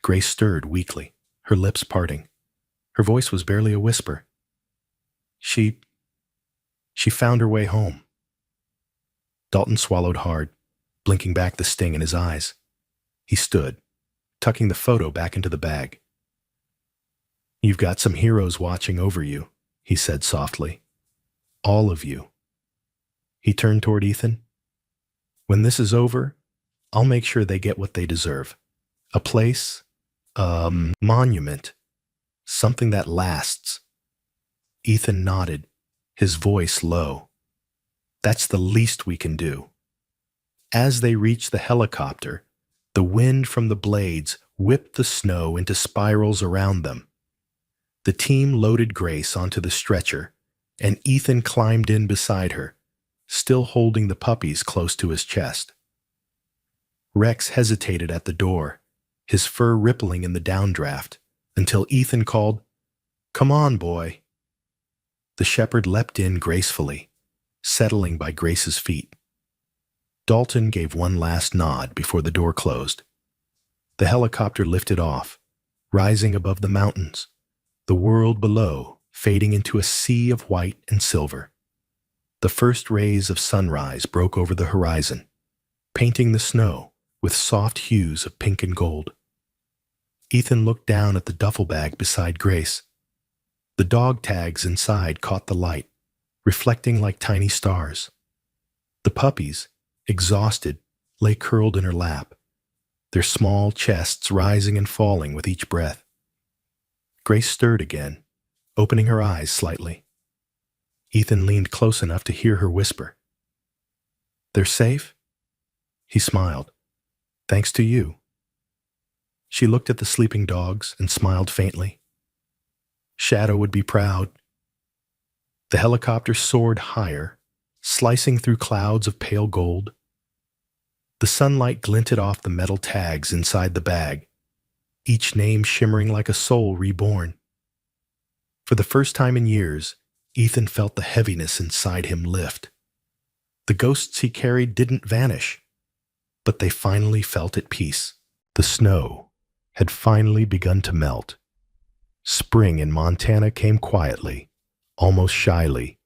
Speaker 1: Grace stirred weakly, her lips parting. Her voice was barely a whisper. She found her way home. Dalton swallowed hard, blinking back the sting in his eyes. He stood, tucking the photo back into the bag. "You've got some heroes watching over you," he said softly. "All of you." He turned toward Ethan. "When this is over, I'll make sure they get what they deserve. A place, a monument, something that lasts." Ethan nodded, his voice low. "That's the least we can do." As they reached the helicopter, the wind from the blades whipped the snow into spirals around them. The team loaded Grace onto the stretcher, and Ethan climbed in beside her, still holding the puppies close to his chest. Rex hesitated at the door, his fur rippling in the downdraft, until Ethan called, "Come on, boy." The shepherd leapt in gracefully, settling by Grace's feet. Dalton gave one last nod before the door closed. The helicopter lifted off, rising above the mountains, the world below fading into a sea of white and silver. The first rays of sunrise broke over the horizon, painting the snow with soft hues of pink and gold. Ethan looked down at the duffel bag beside Grace. The dog tags inside caught the light, reflecting like tiny stars. The puppies, exhausted, lay curled in her lap, their small chests rising and falling with each breath. Grace stirred again, opening her eyes slightly. Ethan leaned close enough to hear her whisper. "They're safe?" He smiled. "Thanks to you." She looked at the sleeping dogs and smiled faintly. "Shadow would be proud." The helicopter soared higher, slicing through clouds of pale gold. The sunlight glinted off the metal tags inside the bag, each name shimmering like a soul reborn. For the first time in years, Ethan felt the heaviness inside him lift. The ghosts he carried didn't vanish, but they finally felt at peace. The snow had finally begun to melt. Spring in Montana came quietly, almost shyly.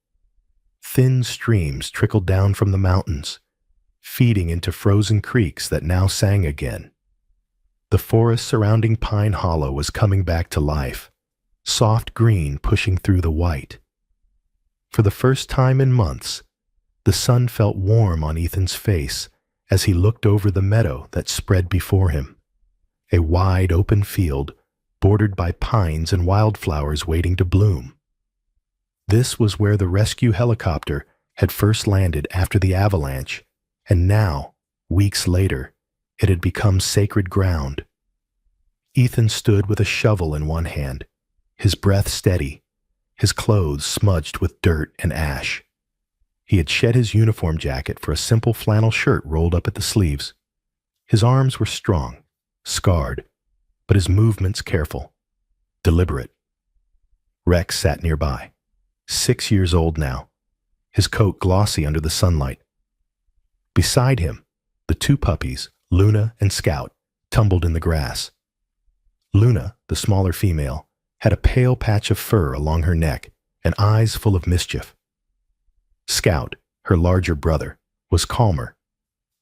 Speaker 1: Thin streams trickled down from the mountains, feeding into frozen creeks that now sang again. The forest surrounding Pine Hollow was coming back to life, soft green pushing through the white. For the first time in months, the sun felt warm on Ethan's face as he looked over the meadow that spread before him, a wide open field bordered by pines and wildflowers waiting to bloom. This was where the rescue helicopter had first landed after the avalanche, and now, weeks later, it had become sacred ground. Ethan stood with a shovel in one hand, his breath steady, his clothes smudged with dirt and ash. He had shed his uniform jacket for a simple flannel shirt rolled up at the sleeves. His arms were strong, scarred, but his movements careful, deliberate. Rex sat nearby, 6 years old now, his coat glossy under the sunlight. Beside him, the two puppies, Luna and Scout, tumbled in the grass. Luna, the smaller female, had a pale patch of fur along her neck and eyes full of mischief. Scout, her larger brother, was calmer,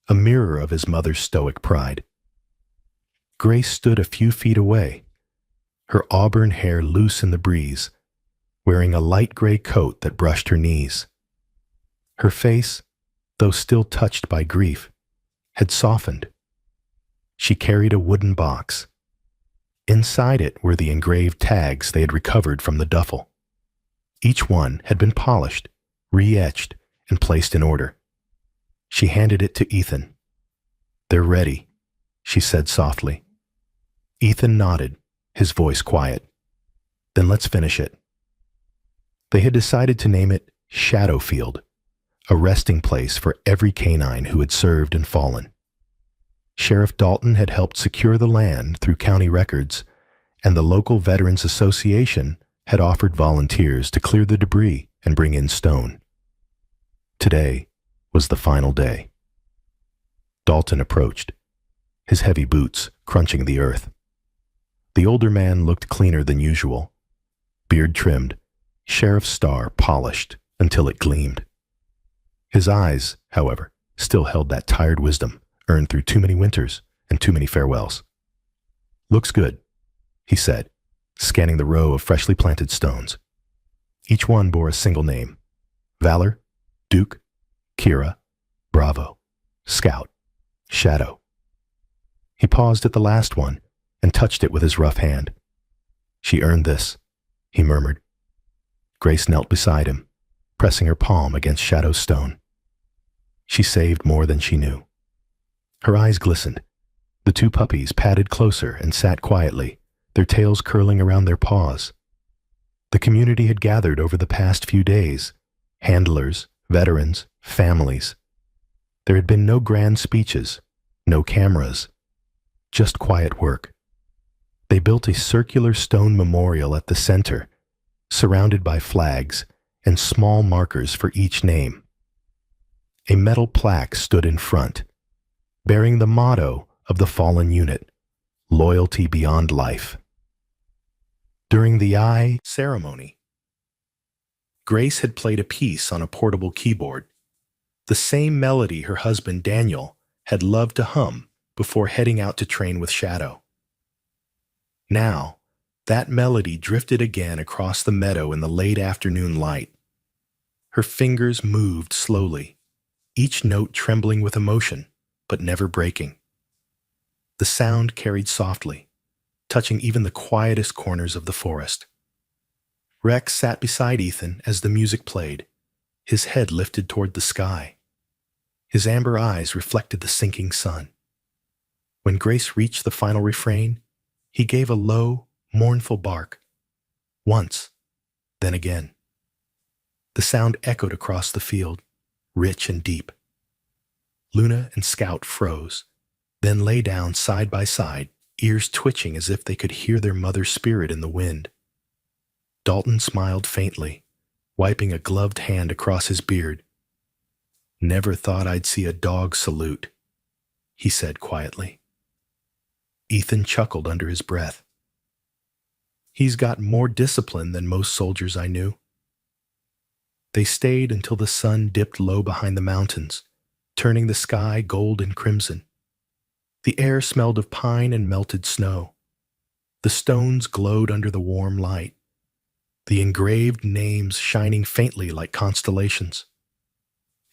Speaker 1: a mirror of his mother's stoic pride. Grace stood a few feet away, her auburn hair loose in the breeze, wearing a light gray coat that brushed her knees. Her face, though still touched by grief, had softened. She carried a wooden box. Inside it were the engraved tags they had recovered from the duffel. Each one had been polished, re-etched, and placed in order. She handed it to Ethan. "They're ready," she said softly. Ethan nodded, his voice quiet. "Then let's finish it." They had decided to name it Shadowfield, a resting place for every canine who had served and fallen. Sheriff Dalton had helped secure the land through county records, and the local Veterans Association had offered volunteers to clear the debris and bring in stone. Today was the final day. Dalton approached, his heavy boots crunching the earth. The older man looked cleaner than usual, beard trimmed, sheriff's star polished until it gleamed. His eyes, however, still held that tired wisdom earned through too many winters and too many farewells. "Looks good," he said, scanning the row of freshly planted stones. Each one bore a single name: Valor, Duke, Kira, Bravo, Scout, Shadow. He paused at the last one and touched it with his rough hand. "She earned this," he murmured. Grace knelt beside him, pressing her palm against Shadow's stone. She saved more than she knew. Her eyes glistened. The two puppies padded closer and sat quietly, their tails curling around their paws. The community had gathered over the past few days: handlers, veterans, families. There had been no grand speeches, no cameras, just quiet work. They built a circular stone memorial at the center, surrounded by flags and small markers for each name. A metal plaque stood in front, bearing the motto of the fallen unit: loyalty beyond life. During the eye ceremony, Grace had played a piece on a portable keyboard, the same melody her husband Daniel had loved to hum before heading out to train with Shadow. Now, that melody drifted again across the meadow in the late afternoon light. Her fingers moved slowly, each note trembling with emotion, but never breaking. The sound carried softly, touching even the quietest corners of the forest. Rex sat beside Ethan as the music played, his head lifted toward the sky. His amber eyes reflected the sinking sun. When Grace reached the final refrain, he gave a low, mournful bark. Once, then again. The sound echoed across the field, rich and deep. Luna and Scout froze, then lay down side by side, ears twitching as if they could hear their mother's spirit in the wind. Dalton smiled faintly, wiping a gloved hand across his beard. "Never thought I'd see a dog salute," he said quietly. Ethan chuckled under his breath. "He's got more discipline than most soldiers I knew." They stayed until the sun dipped low behind the mountains, turning the sky gold and crimson. The air smelled of pine and melted snow. The stones glowed under the warm light, the engraved names shining faintly like constellations.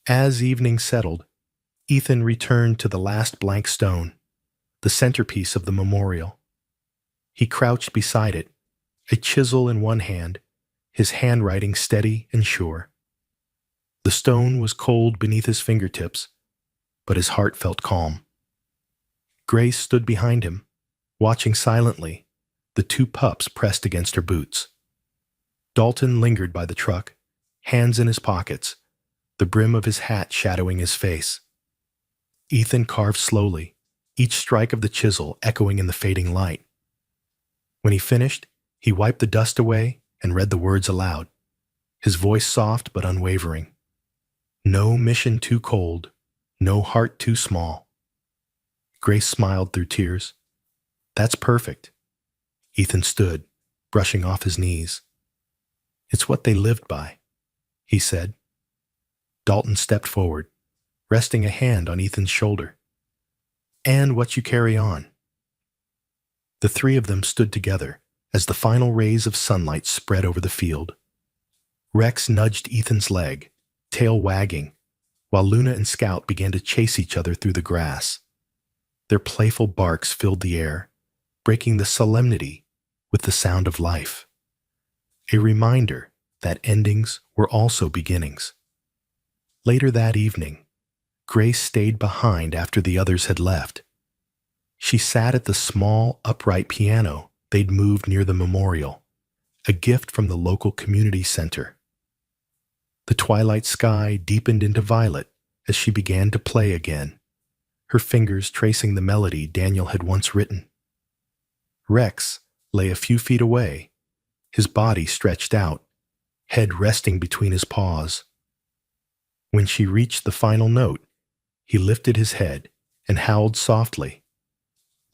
Speaker 1: As evening settled, Ethan returned to the last blank stone, the centerpiece of the memorial. He crouched beside it, a chisel in one hand, his handwriting steady and sure. The stone was cold beneath his fingertips, but his heart felt calm. Grace stood behind him, watching silently, the two pups pressed against her boots. Dalton lingered by the truck, hands in his pockets, the brim of his hat shadowing his face. Ethan carved slowly, each strike of the chisel echoing in the fading light. When he finished, he wiped the dust away and read the words aloud, his voice soft but unwavering. "No mission too cold, no heart too small." Grace smiled through tears. "That's perfect." Ethan stood, brushing off his knees. "It's what they lived by," he said. Dalton stepped forward, resting a hand on Ethan's shoulder. "And what you carry on." The three of them stood together as the final rays of sunlight spread over the field. Rex nudged Ethan's leg, tail wagging, while Luna and Scout began to chase each other through the grass. Their playful barks filled the air, breaking the solemnity with the sound of life. A reminder that endings were also beginnings. Later that evening, Grace stayed behind after the others had left. She sat at the small, upright piano they'd moved near the memorial, a gift from the local community center. The twilight sky deepened into violet as she began to play again, her fingers tracing the melody Daniel had once written. Rex lay a few feet away, his body stretched out, head resting between his paws. When she reached the final note, he lifted his head and howled softly,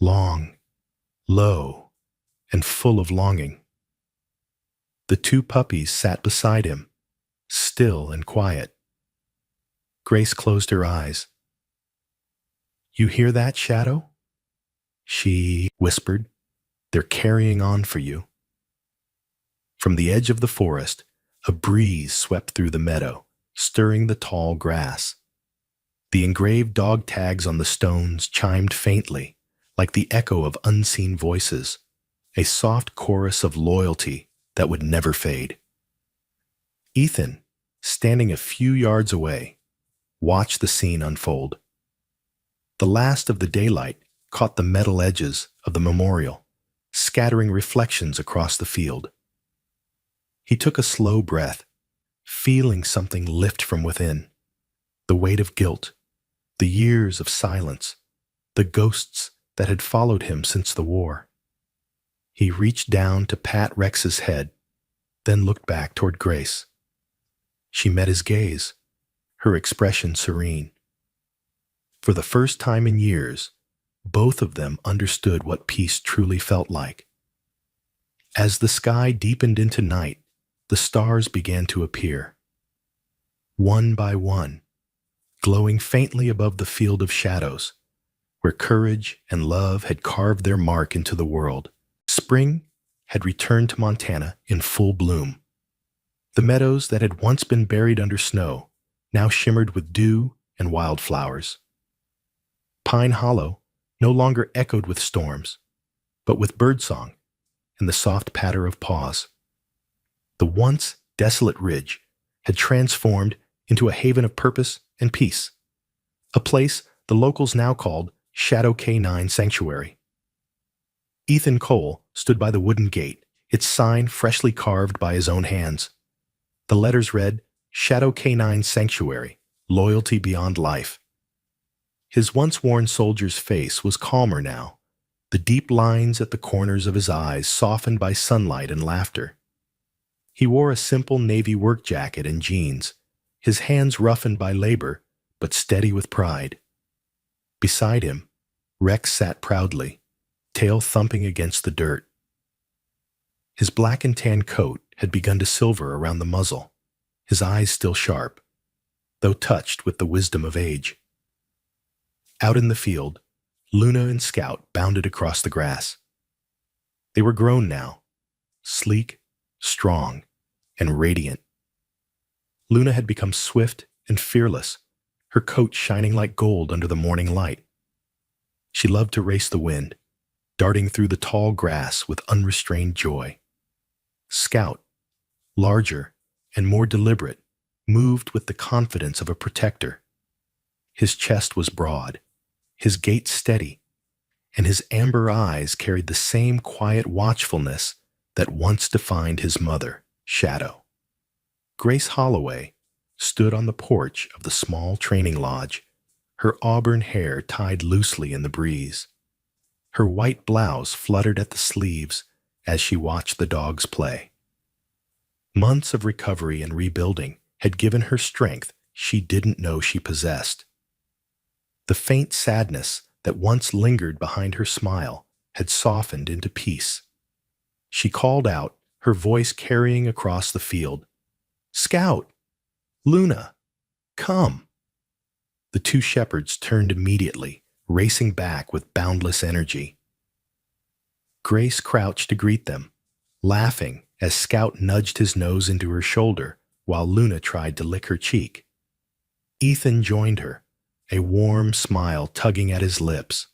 Speaker 1: long, low, and full of longing. The two puppies sat beside him, still and quiet. Grace closed her eyes. "You hear that, Shadow?" she whispered. "They're carrying on for you." From the edge of the forest, a breeze swept through the meadow, stirring the tall grass. The engraved dog tags on the stones chimed faintly, like the echo of unseen voices, a soft chorus of loyalty that would never fade. Ethan, standing a few yards away, watched the scene unfold. The last of the daylight caught the metal edges of the memorial, scattering reflections across the field. He took a slow breath, feeling something lift from within. The weight of guilt, the years of silence, the ghosts that had followed him since the war. He reached down to pat Rex's head, then looked back toward Grace. She met his gaze, her expression serene. For the first time in years, both of them understood what peace truly felt like. As the sky deepened into night, the stars began to appear. One by one, glowing faintly above the field of shadows, where courage and love had carved their mark into the world. Spring had returned to Montana in full bloom. The meadows that had once been buried under snow now shimmered with dew and wildflowers. Pine Hollow no longer echoed with storms, but with birdsong and the soft patter of paws. The once desolate ridge had transformed into a haven of purpose and peace, a place the locals now called Shadow K9 Sanctuary. Ethan Cole stood by the wooden gate, its sign freshly carved by his own hands. The letters read, Shadow K9 Sanctuary, Loyalty Beyond Life. His once-worn soldier's face was calmer now, the deep lines at the corners of his eyes softened by sunlight and laughter. He wore a simple navy work jacket and jeans, his hands roughened by labor, but steady with pride. Beside him, Rex sat proudly, tail thumping against the dirt. His black and tan coat had begun to silver around the muzzle, his eyes still sharp, though touched with the wisdom of age. Out in the field, Luna and Scout bounded across the grass. They were grown now, sleek, strong, and radiant. Luna had become swift and fearless, her coat shining like gold under the morning light. She loved to race the wind, darting through the tall grass with unrestrained joy. Scout, larger and more deliberate, moved with the confidence of a protector. His chest was broad, his gait steady, and his amber eyes carried the same quiet watchfulness that once defined his mother, Shadow. Grace Holloway stood on the porch of the small training lodge, her auburn hair tied loosely in the breeze. Her white blouse fluttered at the sleeves as she watched the dogs play. Months of recovery and rebuilding had given her strength she didn't know she possessed. The faint sadness that once lingered behind her smile had softened into peace. She called out, her voice carrying across the field. "Scout! Luna! Come!" The two shepherds turned immediately, racing back with boundless energy. Grace crouched to greet them, laughing as Scout nudged his nose into her shoulder while Luna tried to lick her cheek. Ethan joined her, a warm smile tugging at his lips.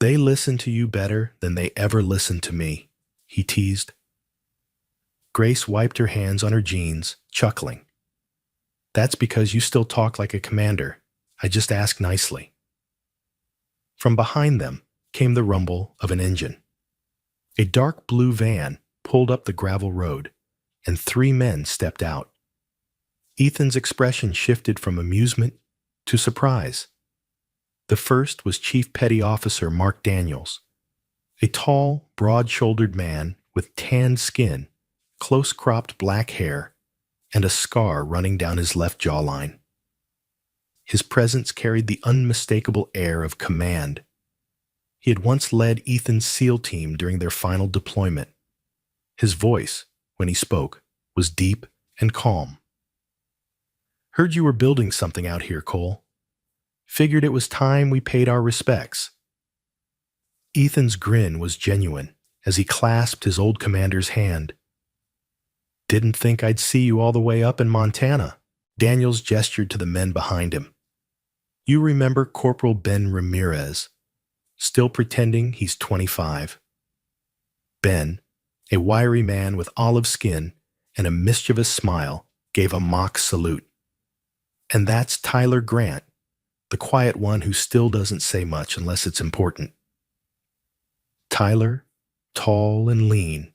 Speaker 1: "They listen to you better than they ever listened to me," he teased. Grace wiped her hands on her jeans, chuckling. "That's because you still talk like a commander. I just ask nicely." From behind them came the rumble of an engine. A dark blue van pulled up the gravel road, and 3 men stepped out. Ethan's expression shifted from amusement to surprise. The first was Chief Petty Officer Mark Daniels, a tall, broad-shouldered man with tanned skin, close-cropped black hair, and a scar running down his left jawline. His presence carried the unmistakable air of command. He had once led Ethan's SEAL team during their final deployment. His voice, when he spoke, was deep and calm. "Heard you were building something out here, Cole. Figured it was time we paid our respects." Ethan's grin was genuine as he clasped his old commander's hand. "Didn't think I'd see you all the way up in Montana." Daniels gestured to the men behind him. "You remember Corporal Ben Ramirez, still pretending he's 25. Ben, a wiry man with olive skin and a mischievous smile, gave a mock salute. "And that's Tyler Grant, the quiet one who still doesn't say much unless it's important." Tyler, tall and lean,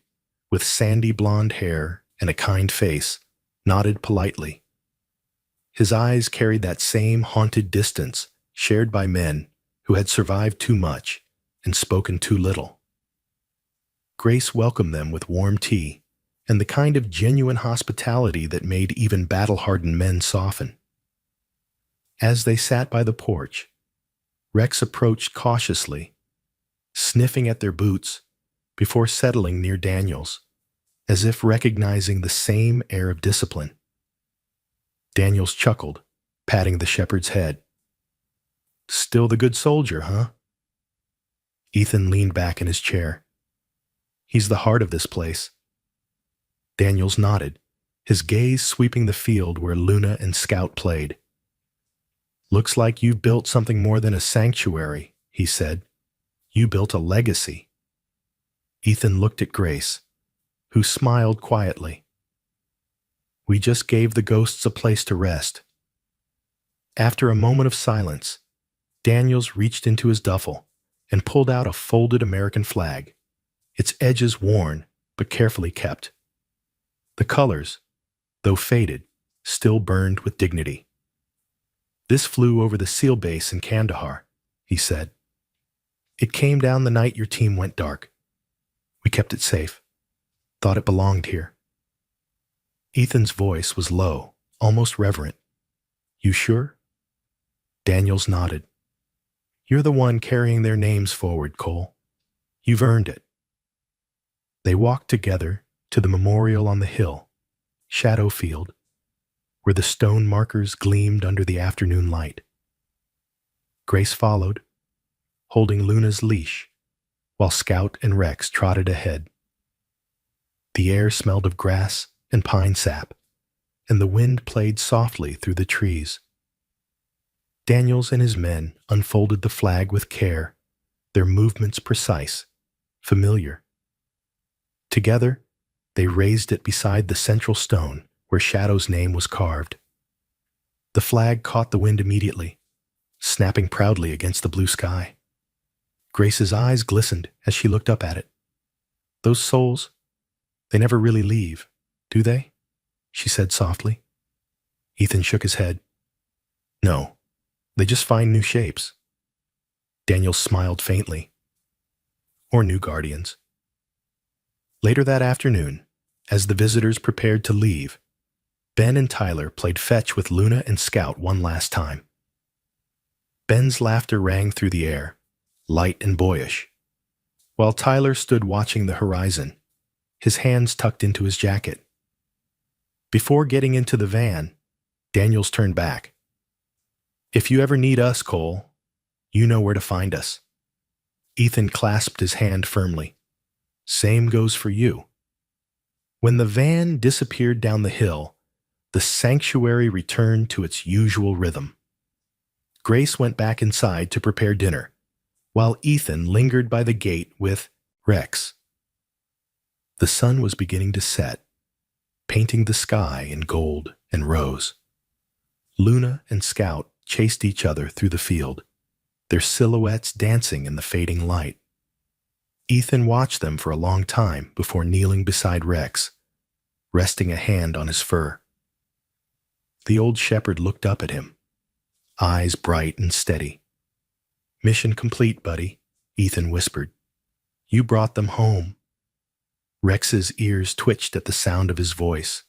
Speaker 1: with sandy blonde hair and a kind face, nodded politely. His eyes carried that same haunted distance shared by men who had survived too much and spoken too little. Grace welcomed them with warm tea and the kind of genuine hospitality that made even battle-hardened men soften. As they sat by the porch, Rex approached cautiously, sniffing at their boots before settling near Daniels, as if recognizing the same air of discipline. Daniels chuckled, patting the shepherd's head. "Still the good soldier, huh?" Ethan leaned back in his chair. "He's the heart of this place." Daniels nodded, his gaze sweeping the field where Luna and Scout played. "Looks like you've built something more than a sanctuary," he said. "You built a legacy." Ethan looked at Grace, who smiled quietly. "We just gave the ghosts a place to rest." After a moment of silence, Daniels reached into his duffel and pulled out a folded American flag, its edges worn but carefully kept. The colors, though faded, still burned with dignity. "This flew over the SEAL base in Kandahar," he said. "It came down the night your team went dark. We kept it safe. Thought it belonged here." Ethan's voice was low, almost reverent. "You sure?" Daniels nodded. "You're the one carrying their names forward, Cole. You've earned it." They walked together to the memorial on the hill, Shadow Field, where the stone markers gleamed under the afternoon light. Grace followed, holding Luna's leash, while Scout and Rex trotted ahead. The air smelled of grass and pine sap, and the wind played softly through the trees. Daniels and his men unfolded the flag with care, their movements precise, familiar. Together, they raised it beside the central stone where Shadow's name was carved. The flag caught the wind immediately, snapping proudly against the blue sky. Grace's eyes glistened as she looked up at it. "Those souls, they never really leave, do they?" she said softly. Ethan shook his head. "No, they just find new shapes." Daniel smiled faintly. "Or new guardians." Later that afternoon, as the visitors prepared to leave, Ben and Tyler played fetch with Luna and Scout one last time. Ben's laughter rang through the air, light and boyish, while Tyler stood watching the horizon, his hands tucked into his jacket. Before getting into the van, Daniels turned back. "If you ever need us, Cole, you know where to find us." Ethan clasped his hand firmly. "Same goes for you." When the van disappeared down the hill, the sanctuary returned to its usual rhythm. Grace went back inside to prepare dinner, while Ethan lingered by the gate with Rex. The sun was beginning to set, painting the sky in gold and rose. Luna and Scout chased each other through the field, their silhouettes dancing in the fading light. Ethan watched them for a long time before kneeling beside Rex, resting a hand on his fur. The old shepherd looked up at him, eyes bright and steady. "Mission complete, buddy," Ethan whispered. "You brought them home." Rex's ears twitched at the sound of his voice.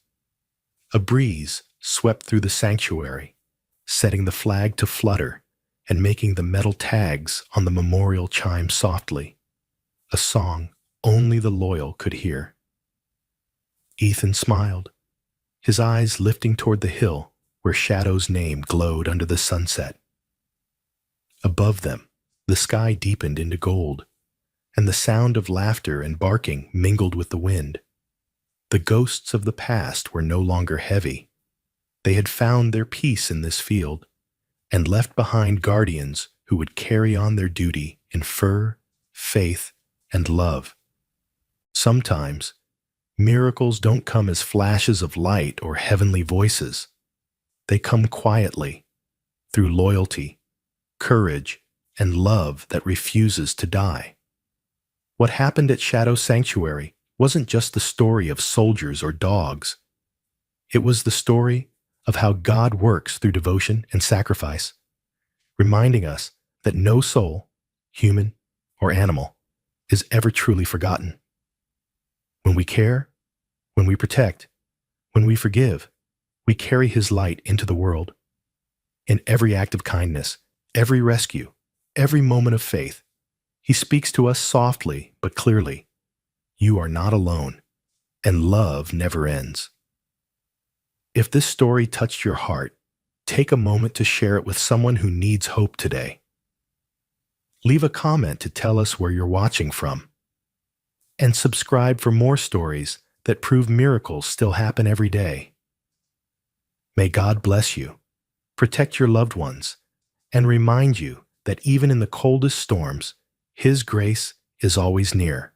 Speaker 1: A breeze swept through the sanctuary, setting the flag to flutter and making the metal tags on the memorial chime softly, a song only the loyal could hear. Ethan smiled, his eyes lifting toward the hill where Shadow's name glowed under the sunset. Above them, the sky deepened into gold, and the sound of laughter and barking mingled with the wind. The ghosts of the past were no longer heavy. They had found their peace in this field, and left behind guardians who would carry on their duty in fur, faith, and love. Sometimes, miracles don't come as flashes of light or heavenly voices. They come quietly, through loyalty, courage, and love that refuses to die. What happened at Shadow Sanctuary wasn't just the story of soldiers or dogs. It was the story of how God works through devotion and sacrifice, reminding us that no soul, human or animal, is ever truly forgotten. When we care, when we protect, when we forgive, we carry His light into the world. In every act of kindness, every rescue, every moment of faith, He speaks to us softly but clearly. You are not alone, and love never ends. If this story touched your heart, take a moment to share it with someone who needs hope today. Leave a comment to tell us where you're watching from. And subscribe for more stories that prove miracles still happen every day. May God bless you, protect your loved ones, and remind you that even in the coldest storms, His grace is always near.